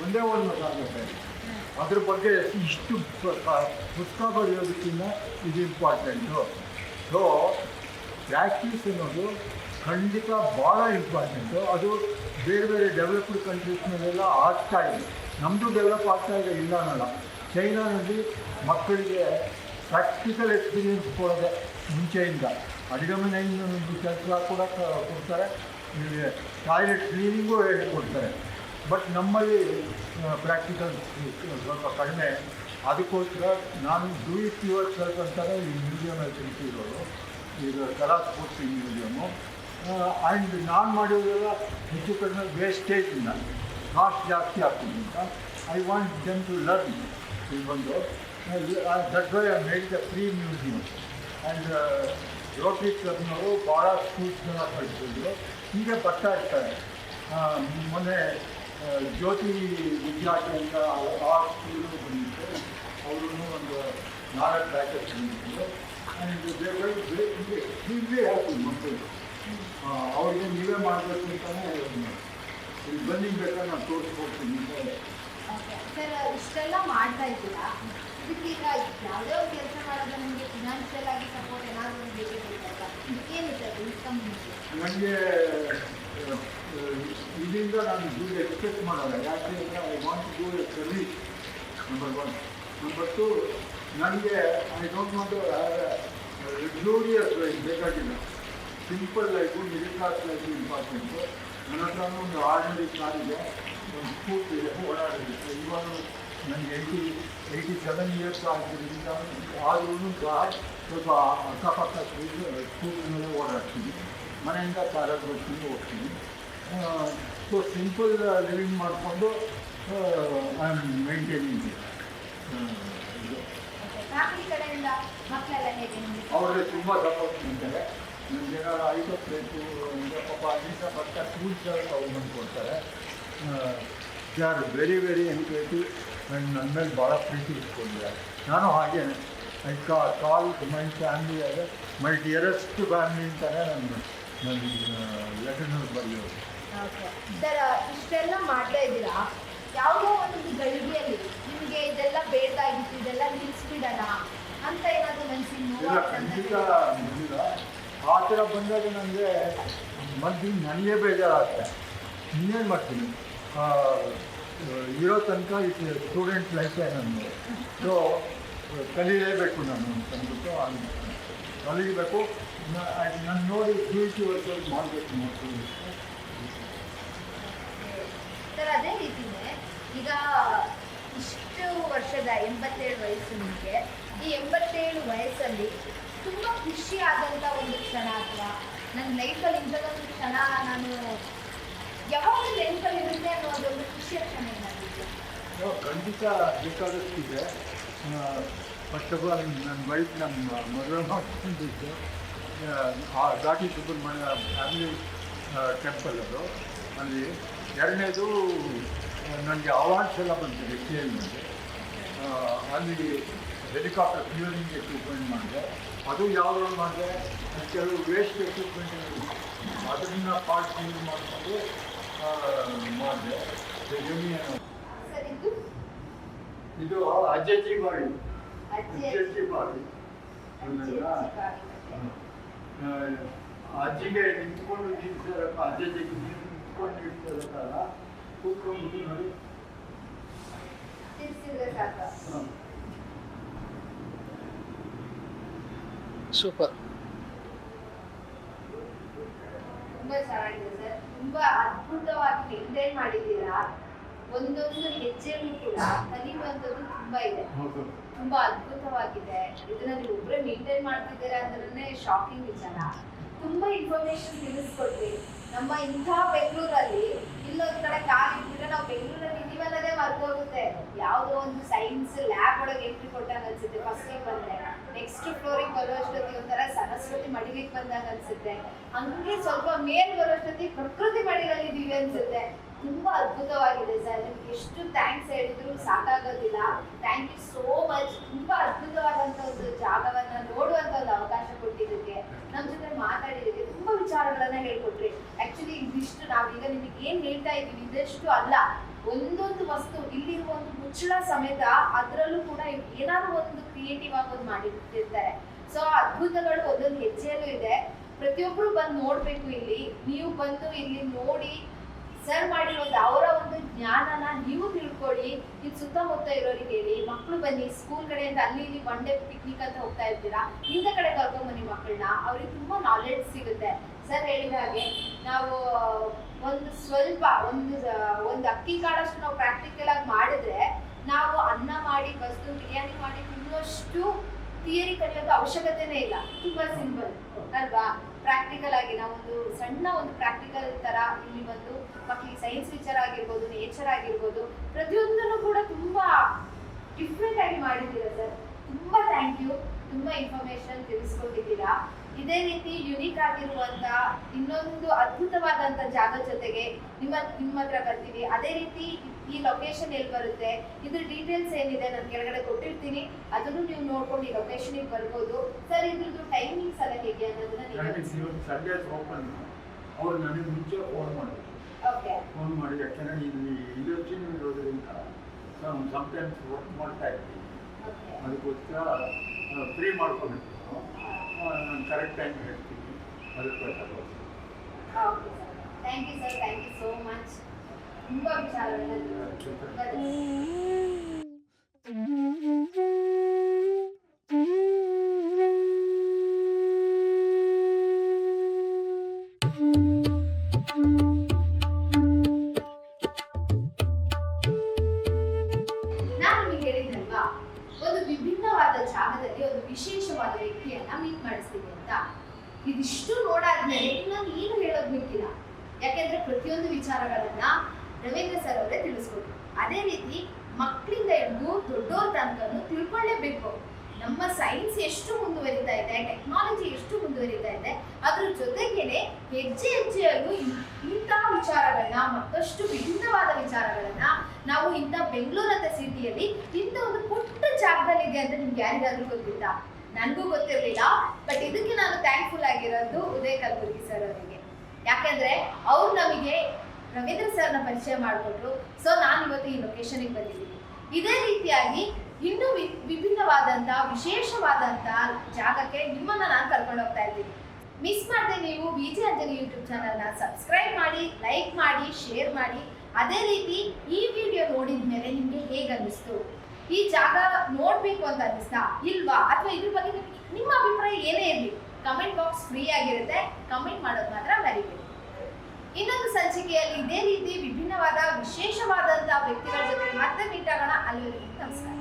ಒಂದೇ ಒಂದು ಮಗಾಗುತ್ತೆ. ಅದ್ರ ಬಗ್ಗೆ ಇಷ್ಟು ಪುಸ್ತಕ ಬರೆಯೋದಕ್ಕಿಂತ ಇದು ಇಂಪಾರ್ಟೆಂಟು. ಸೊ ಪ್ರಾಕ್ಟೀಸ್ ಅನ್ನೋದು ಖಂಡಿತ ಭಾಳ ಇಂಪಾರ್ಟೆಂಟು. ಅದು ಬೇರೆ ಬೇರೆ ಡೆವಲಪ್ಡ್ ಕಂಟ್ರೀಸ್ನಲ್ಲೆಲ್ಲ ಆಗ್ತಾ ಇದೆ. ನಮ್ಮದು ಡೆವಲಪ್ ಆಗ್ತಾ ಇದೆ ಇಲ್ಲ ಅನ್ನೋಲ್ಲ. ಚೈನಾದಲ್ಲಿ ಮಕ್ಕಳಿಗೆ ಪ್ರಾಕ್ಟಿಕಲ್ ಎಕ್ಸ್ಪೀರಿಯನ್ಸ್ ಕೊಡೋದೆ ಮುಂಚೆಯಿಂದ. ಅಡುಗೆ ಮನೆ ಕೆಲಸ ಕೂಡ ಕೊಡ್ತಾರೆ, ಟಾಯ್ಲೆಟ್ ಕ್ಲೀನಿಂಗು ಹೇಳಿಕೊಡ್ತಾರೆ. ಬಟ್ ನಮ್ಮಲ್ಲಿ ಪ್ರಾಕ್ಟಿಕಲ್ ಸ್ವಲ್ಪ ಕಡಿಮೆ. ಅದಕ್ಕೋಸ್ಕರ ನಾನು ಡೂ ಇಟ್ ಯುವರ್ ಸೆಲ್ಫ್ ಅಂತಾರೆ ಈ ಮ್ಯೂಸಿಯಮಲ್ಲಿ ತಿಳ್ತಿರೋದು. ಈಗ ಕಲಾ ಸ್ಫೂರ್ತಿ ಮ್ಯೂಸಿಯಮು. ಆ್ಯಂಡ್ ನಾನು ಮಾಡಿರೋದೆಲ್ಲ ಹೆಚ್ಚು ಕಡಿಮೆ ವೇಸ್ಟೇಜ್ ಇಲ್ಲ, ಕಾಸ್ಟ್ ಜಾಸ್ತಿ ಆಗ್ತದೆ ಅಂತ. I want them to learn ಇದು ಬಂದು. That why I made the free museum. And rotary ಕ್ಲಬ್ನವರು ಭಾಳ ಸ್ಕೂಲ್ಸ್ನ ಕಳಿಸಿದ್ರು, ಹೀಗೆ ಬರ್ತಾ ಇರ್ತಾರೆ. ಮೊನ್ನೆ ಜ್ಯೋತಿ ವಿದ್ಯಾರ್ಥಿಯಿಂದ ಆ ಸ್ಕೂಲು ಬಂದಿತ್ತು, ಅವರು ಒಂದು 4 ಬ್ಯಾಚಸ್ ಬಂದಿದ್ರು. ಆ್ಯಂಡ್ ಎಕ್ಸ್ಟ್ರೀಮ್ಲಿ ಹ್ಯಾಪಿ ಮಕ್ಕಳು. ಅವ್ರಿಗೆ ನೀವೇ ಮಾಡಬೇಕು ಅಂತಲೇ ಇಲ್ಲಿ ಬನ್ನಿ ಬೇಕಾದ್ರೆ ನಾನು ತೋರಿಸ್ಕೊಡ್ತೀನಿ. ಸರ್, ಇಷ್ಟೆಲ್ಲ ಮಾಡ್ತಾ ಇದ್ದೀರಾ, ಇದಕ್ಕೀಗ ಯಾವುದೇ ಒಂದು ಕೆಲಸ ಮಾಡೋದು ನಿಮಗೆ ಫಿನಾನ್ಷಿಯಲ್ ಆಗಿ ಸಪೋರ್ಟ್ ಏನಾದರೂ ಒಂದು ಬೇಕಲ್ಲ, ಏನಿದೆ ಅದು ಇನ್ಕಮ್? ನನಗೆ ಇದರಿಂದ ನಾನು ದುಡ್ಡು ಎಕ್ಸ್ಪೆಕ್ಟ್ ಮಾಡಲ್ಲ, ಯಾಕೆಂದರೆ I want to do a service, number 1. Number 2, ನನಗೆ I don't want to luxurious life ಬೇಕಾಗಿಲ್ಲ. Simple life, middle class life important. ನನ್ನ ಹತ್ರ ಒಂದು ಆರ್ಡಿನರಿ ಕಾರಿದೆ, ಒಂದು ಸ್ಕೂಟ್ ಇದೆ, ಓಡಾಡೋದಕ್ಕೆ. ಇವಾಗ ನನಗೆ 87 ಇಯರ್ಸ್ ಆಗಿದ್ದರಿಂದ ಆದ್ರೂ ಸ್ವಲ್ಪ ಅಕ್ಕಪಕ್ಕ ಸ್ಕೂಟಿನಲ್ಲೇ ಓಡಾಡ್ತೀನಿ, ಮನೆಯಿಂದ ಕಾರಲ್ಲಿ ಬರ್ತೀನಿ, ಹೋಗ್ತೀನಿ. ಸೊ ಸಿಂಪಲ್ ಲಿವಿಂಗ್ ಮಾಡಿಕೊಂಡು ಐ ಆಮ್ ಮೇಂಟೈನಿಂಗ್ ಇದು. ಫ್ಯಾಮಿಲಿ ಕಡೆಯಿಂದ ಮಕ್ಕಳೆಲ್ಲ ಹೇಗೆ ನಿಮಗೆ? ಅವ್ರಿಗೆ ತುಂಬ ಸಪೋರ್ಟ್ ಮಾಡ್ತಾರೆ. ನನಗೆ ಏನಾದ್ರು ಐಟಮ್ ಬೇಕು ಅಂದರೆ ಪಾಪ ಅಲ್ಲಿಂದ ಬರ್ತಾ ಟೂಲ್ಸ್ ಅವ್ರು ಬಂದು ಕೊಡ್ತಾರೆ. They are very very encouraging and ನನ್ನ ಮೇಲೆ ಭಾಳ ಪ್ರೀತಿ ಇಟ್ಕೊಂಡಿದ್ದಾರೆ. ನಾನು ಹಾಗೇನೆ ಐ ಕಾಲ್ ಮೈ ಫ್ಯಾಮಿಲಿ ಅದೇ ಮೈ ಡಿಯರೆಸ್ಟ್ ಫ್ಯಾಮಿಲಿ ಅಂತಲೇ ನನ್ನ ಲೆಟರ್ನಲ್ಲಿ ಬರೆಯೋದು. ಸರ್, ಇಷ್ಟೆಲ್ಲ ಮಾಡ್ತಾ ಇದ್ದೀರಾ, ಯಾವುದೋ ಒಂದು ಗಳಿಗೆಯಲ್ಲಿ ನಿಮಗೆ ಇದೆಲ್ಲ ಬೇಡಾಗಿತ್ತು, ಇದೆಲ್ಲ ನಿಲ್ಲಿಸ್ಬಿಡೋಣ ಅಂತ ಏನಾದರೂ ಮನಸ್ಸಿಗೆ ಇಲ್ಲ, ಖಂಡಿತ ಬಂದಿಲ್ಲ. ಆ ಥರ ಬಂದಾಗ ನನಗೆ ನನಗೆ ಬೇಜಾರಾಗ್ತದೆ. ಇನ್ನೇನು ಮಾಡ್ತೀನಿ, ಇರೋ ತನಕ ಇದು ಸ್ಟೂಡೆಂಟ್ ಲೈಫೇ ನನ್ನದು. ಸೊ ಕಲೀಲೇಬೇಕು ನಾನು ಅಂತಂದ್ಬಿಟ್ಟು ಕಲೀಬೇಕು. ನಾನು ನೋಡಿ ಫ್ಯೂಚರ್ ಮಾಡಬೇಕು ಮಕ್ಕಳು. ಸರ್, ಅದೇ ರೀತಿಯೇ ಈಗ ಇಷ್ಟು ವರ್ಷದ 87 ವಯಸ್ಸು ನಿಮಗೆ, ಈ 87 ವಯಸ್ಸಲ್ಲಿ ತುಂಬ ಖುಷಿ ಆದಂಥ ಒಂದು ಕ್ಷಣ, ಅಥವಾ ನನ್ನ ಲೈಫಲ್ಲಿ ಇಂಥದ್ದೊಂದು ಕ್ಷಣ ನಾನು ಯಾವಾಗ ನೆನಪಲ್ಲಿ ಇರುತ್ತೆ ಅನ್ನೋದೊಂದು ಖುಷಿಯ ಕ್ಷಣ ಏನಾಗಿದೆ? ಖಂಡಿತ ಬೇಕಾದಷ್ಟಿದೆ. ಫಸ್ಟ್ ಆಫ್ ಆಲ್ ನನ್ನ ವೈಫ್ ನಮ್ಮ ಮದುವೆ ಮಾಡ್ಕೊಂಡಿದ್ದೆ ಘಾಟಿ ಸುಬ್ರಹ್ಮಣ್ಯ ಫ್ಯಾಮಿಲಿ ಟೆಂಪಲ್ ಅದು. ಅಲ್ಲಿ ಎರಡನೇದು ನನಗೆ ಅವಾರ್ಡ್ಸ್ ಎಲ್ಲ ಬಂದಿದೆ KLನಲ್ಲಿ. ಅಲ್ಲಿ ಹೆಲಿಕಾಪ್ಟರ್ ಕ್ಲಿಯರಿಂಗ್ ಎಕ್ವಿಪ್ಮೆಂಟ್ ಮಾಡಿದೆ. ಅದು ಯಾವ್ದು ಮಾಡಿದೆ, ಕೆಲವು ವೇಸ್ಟ್ ಎಕ್ವಿಪ್ಮೆಂಟ್ ಅದನ್ನು ಪಾರ್ಟ್ ಯೂಸ್ ಮಾಡಿಕೊಂಡು ಮಾಡಿದೆ. ಸರ್, ಇದು ಅಜ್ಜಿ ಮಾಡಿ ಅಜ್ಜಿಗೆ ನಿಂತ್ಕೊಂಡು ನಿಲ್ಸರಪ್ಪ, ಅಜ್ಜಿಗೆ ನಿಂತ್ಕೊಂಡು ನಿಲ್ಸರಲ್ಲ, ಕೂತ್ಕೊಂಡ್ಬಿಟ್ಟು ನೋಡಿ. ಸೂಪರ್. ತುಂಬಾ ಚೆನ್ನಾಗಿದೆ ಸರ್, ತುಂಬಾ ಅದ್ಭುತವಾಗಿ ಮೇಂಟೈನ್ ಮಾಡಿದ್ದೀರಾ. ಒಂದೊಂದು ಹೆಜ್ಜೆಯಲ್ಲೂ ಕೂಡ ಕಲಿಯುವಂಥದ್ದು ತುಂಬಾ ಇದೆ, ತುಂಬಾ ಅದ್ಭುತವಾಗಿದೆ. ಇದನ್ನ ನೀವು ಒಬ್ಬರೇ ಮೇಂಟೈನ್ ಮಾಡ್ತಿದ್ದೀರಾ ಅಂದ್ರೆ ಶಾಕಿಂಗ್ ವಿಚಾರ. ತುಂಬಾ ಇನ್ಫಾರ್ಮೇಶನ್ ತಿಳಿಸ್ಕೊಟ್ರಿ. ನಮ್ಮ ಇಂಥ ಬೆಂಗಳೂರಲ್ಲಿ ಇಲ್ಲೊಂದ್ ಕಡೆ ಕಾಲ್ ಇಟ್ಬಿಟ್ರೆ ನಾವು ಬೆಂಗಳೂರಲ್ಲಿ ಇದೀವನ್ನೋದೇ ಮರ್ತೋಗುತ್ತೆ. ಯಾವುದೋ ಒಂದು ಸೈನ್ಸ್ ಲ್ಯಾಬ್ ಒಳಗೆ ಎಂಟ್ರಿ ಕೊಟ್ಟಾಗ ಅನ್ಸುತ್ತೆ ಫಸ್ಟಿಗೆ ಬಂದ್ರೆ, ನೆಕ್ಸ್ಟ್ ಫ್ಲೋರಿಗೆ ಬರೋಷ್ಟೊತ್ತಿಗೆ ಒಂಥರ ಸರಸ್ವತಿ ಮಡಿಲಿಕ್ಕೆ ಬಂದಾಗ ಅನ್ಸುತ್ತೆ, ಹಂಗೆ ಸ್ವಲ್ಪ ಮೇಲ್ ಬರೋಷ್ಟೊತ್ತಿಗೆ ಪ್ರಕೃತಿ ಮಡಿಲಲ್ಲಿ ಇದೀವಿ ಅನ್ಸುತ್ತೆ. ತುಂಬಾ ಅದ್ಭುತವಾಗಿದೆ ಸರ್, ನಿಮ್ಗೆ ಎಷ್ಟು ಥ್ಯಾಂಕ್ಸ್ ಹೇಳಿದ್ರು ಸಾಕಾಗೋದಿಲ್ಲ. Thank you so much. ತುಂಬಾ ಅದ್ಭುತವಾದಂಥ ಒಂದು ಜಾಗವನ್ನ ನೋಡುವಂತ ಒಂದು ಅವಕಾಶ ಕೊಟ್ಟಿದ್ದಕ್ಕೆ, ನಮ್ಮ ಜೊತೆ ಮಾತಾಡಿದ್ದಕ್ಕೆ, ತುಂಬಾ ವಿಚಾರಗಳನ್ನ ಹೇಳ್ಕೊಟ್ರಿ. ಆಕ್ಚುಲಿ ಇದಿಷ್ಟು ನಾವೀಗ ನಿಮಗೆ ಏನ್ ಹೇಳ್ತಾ ಇದೀವಿ ಇದಷ್ಟು ಅಲ್ಲ, ಒಂದೊಂದು ವಸ್ತು ಇಲ್ಲಿರುವ ಒಂದು ಮುಚ್ಚಳ ಸಮೇತ ಅದರಲ್ಲೂ ಕೂಡ ಏನಾದ್ರು ಒಂದು ಕ್ರಿಯೇಟಿವ್ ಆಗಿ ಒಂದು ಮಾಡಿರ್ತಾರೆ. ಸೊ ಅದ್ಭುತಗಳು ಒಂದೊಂದು ಹೆಜ್ಜೆಯಲ್ಲೂ ಇದೆ. ಪ್ರತಿಯೊಬ್ರು ಬಂದು ನೋಡ್ಬೇಕು. ಇಲ್ಲಿ ನೀವು ಬಂದು ಇಲ್ಲಿ ನೋಡಿ ಸರ್ ಮಾಡಿರೋದು ಅವರ ಒಂದು ಜ್ಞಾನನ ನೀವು ತಿಳ್ಕೊಳ್ಳಿ. ಇಲ್ಲಿ ಸುತ್ತಮುತ್ತ ಇರೋರಿಗೆ ಹೇಳಿ, ಮಕ್ಕಳು ಬನ್ನಿ ಸ್ಕೂಲ್ ಕಡೆಯಿಂದ ಅಲ್ಲಿ ಇಲ್ಲಿ ಒನ್ ಡೇ ಪಿಕ್ನಿಕ್ ಅಂತ ಹೋಗ್ತಾ ಇರ್ತೀರಾ, ಇಂಥ ಕಡೆ ಕರ್ಕೊಂಡ್ಬನ್ನಿ ಮಕ್ಕಳನ್ನ, ಅವ್ರಿಗೆ ತುಂಬಾ ನಾಲೆಡ್ಜ್ ಸಿಗುತ್ತೆ. ಸರ್ ಹೇಳಿದ ಹಾಗೆ ನಾವು ಒಂದು ಸ್ವಲ್ಪ ಒಂದು ಅಕ್ಕಿ ಕಾಳಷ್ಟು ನಾವು ಪ್ರಾಕ್ಟಿಕಲ್ ಆಗಿ ಮಾಡಿದ್ರೆ ನಾವು ಅನ್ನ ಮಾಡಿ ಬಸ್ತು ಬಿರಿಯಾನಿ ಮಾಡಿ ತಿನ್ನುವಷ್ಟು ಥಿಯರಿ ಕಲಿಯೋದು ಅವಶ್ಯಕತೆನೇ ಇಲ್ಲ. ತುಂಬಾ ಸಿಂಪಲ್ ಅಲ್ವಾ? ಪ್ರಾಕ್ಟಿಕಲ್ ಆಗಿ ನಾವೊಂದು ಸಣ್ಣ ಒಂದು ಪ್ರಾಕ್ಟಿಕಲ್ ತರ ಇಲ್ಲಿ ಬಂದು ಮಕ್ಕಳಿಗೆ ಸೈನ್ಸ್ ವಿಚಾರ ಆಗಿರ್ಬೋದು, ನೇಚರ್ ಆಗಿರ್ಬೋದು, ಪ್ರತಿಯೊಂದನ್ನು ಕೂಡ ತುಂಬಾ ಡಿಫ್ರೆಂಟ್ ಆಗಿ ಮಾಡಿದ್ದೀರಾ ಸರ್. ತುಂಬಾ ಥ್ಯಾಂಕ್ ಯು. ತುಂಬಾ ಇನ್ಫಾರ್ಮೇಶನ್ ತಿಳಿಸ್ಕೊಟ್ಟಿದ್ದೀರಾ. ಇದೇ ರೀತಿ ಯುನೀಕ್ ಆಗಿರುವಂತ ಇನ್ನೊಂದು ಅದ್ಭುತವಾದಂತ ಜಾಗ ಜೊತೆಗೆ ನಿಮ್ಮ ಹತ್ರ ಬರ್ತೀವಿ. ಅದೇ ರೀತಿ ಈ ಲೊಕೇಶನ್ ಎಲ್ಲಿ ಬರುತ್ತೆ, ಇದ್ರ ಡೀಟೇಲ್ಸ್ ಏನಿದೆ ನಾನು ಕೆಳಗಡೆ ಕೊಟ್ಟಿರ್ತೀನಿ, ಅದನ್ನು ನೀವು ನೋಡ್ಕೊಂಡು ಈ ಲೊಕೇಶನ್ಗೆ ಬರ್ಬೋದು. ಸರ್ ಇದ್ರದ್ದು ಟೈಮಿಂಗ್ಸ್ ಎಲ್ಲ ಹೇಗೆ ಅನ್ನೋದನ್ನ ನೀವು ಸಂಡೇ ಓಪನ್. ಅವ್ರು ನನಗೆ ಮುಂಚೆ ಫೋನ್ ಮಾಡಿದ್ರು. ಓಕೆ. ಫೋನ್ ಮಾಡಿ ಯಾಕೆಂದರೆ ಇಲ್ಲಿ ಯೂನಿವರ್ಸಿಟಿ ಇರೋದ್ರಿಂದ ನಾವು ಸಮ್ಟೈಮ್ಸ್ ವರ್ಕ್ ಮಾಡ್ತಾ ಇರ್ತೀವಿ. ಓಕೆ. ಅದಕ್ಕೋಸ್ಕರ ಫ್ರೀ ಮಾಡ್ಕೊಂಡಿರ್ತೀವಿ. ನಾನು ಕರೆಕ್ಟ್ ಟೈಮ್ ಹೇಳ್ತೀನಿ, ಅದಕ್ಕೆ okay sir. Thank you sir, thank you so much. ತುಂಬಾ ವಿಚಾರಗಳನ್ನ ನಾನು ನಿಮಗೆ ಹೇಳಿದ್ನಲ್ವಾ, ಒಂದು ವಿಭಿನ್ನವಾದ ಜಾಗದಲ್ಲಿ ಒಂದು ವಿಶೇಷವಾದ ವ್ಯಕ್ತಿಯನ್ನ ಮೀಟ್ ಮಾಡಿಸ್ತೀವಿ ಅಂತ. ಇದಿಷ್ಟು ನೋಡಾದ್ಮೇಲೆ ನಾನು ಏನು ಹೇಳೋದು ಬೇಕಿಲ್ಲ, ಯಾಕೆಂದ್ರೆ ಪ್ರತಿಯೊಂದು ವಿಚಾರಗಳನ್ನ ರವೀಂದ್ರ ಸರ್ ಅವರೇ ತಿಳಿಸ್ಕೊಟ್ರು. ಅದೇ ರೀತಿ ಮಕ್ಕಳಿಂದ ಹಿಡಿದು ದೊಡ್ಡೋರ ತನಕನೂ ತಿಳ್ಕೊಳ್ಳೇಬೇಕು. ನಮ್ಮ ಸೈನ್ಸ್ ಎಷ್ಟು ಮುಂದುವರಿತಾ ಇದೆ, ಟೆಕ್ನಾಲಜಿ ಎಷ್ಟು ಮುಂದುವರಿತಾ ಇದೆ, ಅದ್ರ ಜೊತೆಗೇನೆ ಹೆಜ್ಜೆ ಹೆಜ್ಜೆಯಲ್ಲೂ ಇಂತಹ ವಿಚಾರಗಳನ್ನ, ಮತ್ತಷ್ಟು ವಿಭಿನ್ನವಾದ ವಿಚಾರಗಳನ್ನ ನಾವು ಇಂಥ ಬೆಂಗಳೂರು ಅಂತ ಸಿಟಿಯಲ್ಲಿ ಇಂಥ ಒಂದು ಪುಟ್ಟ ಜಾಗದಲ್ಲಿದೆ ಅಂತ ನಿಮ್ಗೆ ಯಾರಿಗಾದ್ರೂ ಗೊತ್ತಿತ್ತಾ? ನನಗೂ ಗೊತ್ತಿರಲಿಲ್ಲ. ಬಟ್ ಇದಕ್ಕೆ ನಾನು ಥ್ಯಾಂಕ್ಫುಲ್ ಆಗಿರೋದು ಉದಯ್ ಕಲಬುರ್ಗಿ ಸರ್ ಅವರಿಗೆ. ಯಾಕೆಂದ್ರೆ ಅವ್ರು ನಮಗೆ ರವೀಂದ್ರ ಸರ್ನ ಪರಿಚಯ ಮಾಡಿಕೊಟ್ರು. ಸೊ ನಾನು ಇವತ್ತು ಈ ಲೊಕೇಶನ್ಗೆ ಬಂದಿದ್ದೀನಿ. ಇದೇ ರೀತಿಯಾಗಿ ಇನ್ನೂ ವಿಭಿನ್ನವಾದಂಥ ವಿಶೇಷವಾದಂಥ ಜಾಗಕ್ಕೆ ನಿಮ್ಮನ್ನ ನಾನು ಕರ್ಕೊಂಡು ಹೋಗ್ತಾ ಇದ್ದೀನಿ. ಮಿಸ್ ಮಾಡದೆ ನೀವು ವಿಜೆ ಅಂಜನಿ ಯೂಟ್ಯೂಬ್ ಚಾನಲ್ನ ಸಬ್ಸ್ಕ್ರೈಬ್ ಮಾಡಿ, ಲೈಕ್ ಮಾಡಿ, ಶೇರ್ ಮಾಡಿ. ಅದೇ ರೀತಿ ಈ ವಿಡಿಯೋ ನೋಡಿದ ಮೇಲೆ ನಿಮಗೆ ಹೇಗೆ ಅನ್ನಿಸ್ತು, ಈ ಜಾಗ ನೋಡಬೇಕು ಅಂತ ಅನ್ನಿಸ್ತಾ ಇಲ್ವಾ, ಅಥವಾ ಇದ್ರ ಬಗ್ಗೆ ನಿಮ್ಮ ಅಭಿಪ್ರಾಯ ಏನೇ ಇರಲಿ, ಕಮೆಂಟ್ ಬಾಕ್ಸ್ ಫ್ರೀ ಆಗಿರುತ್ತೆ. ಕಮೆಂಟ್ ಮಾಡೋದು ಮಾತ್ರ ಮರಿಬೇಡಿ. ಇನ್ನೊಂದು ಸಂಚಿಕೆಯಲ್ಲಿ ಇದೇ ರೀತಿ ವಿಭಿನ್ನವಾದ ವಿಶೇಷವಾದಂತಹ ವ್ಯಕ್ತಿಗಳ ಜೊತೆ ಮತ್ತೆ ಮೀಟ್ ಆಗೋಣ. ಅಲ್ಲಿವರೆಗೂ ನಮಸ್ಕಾರ.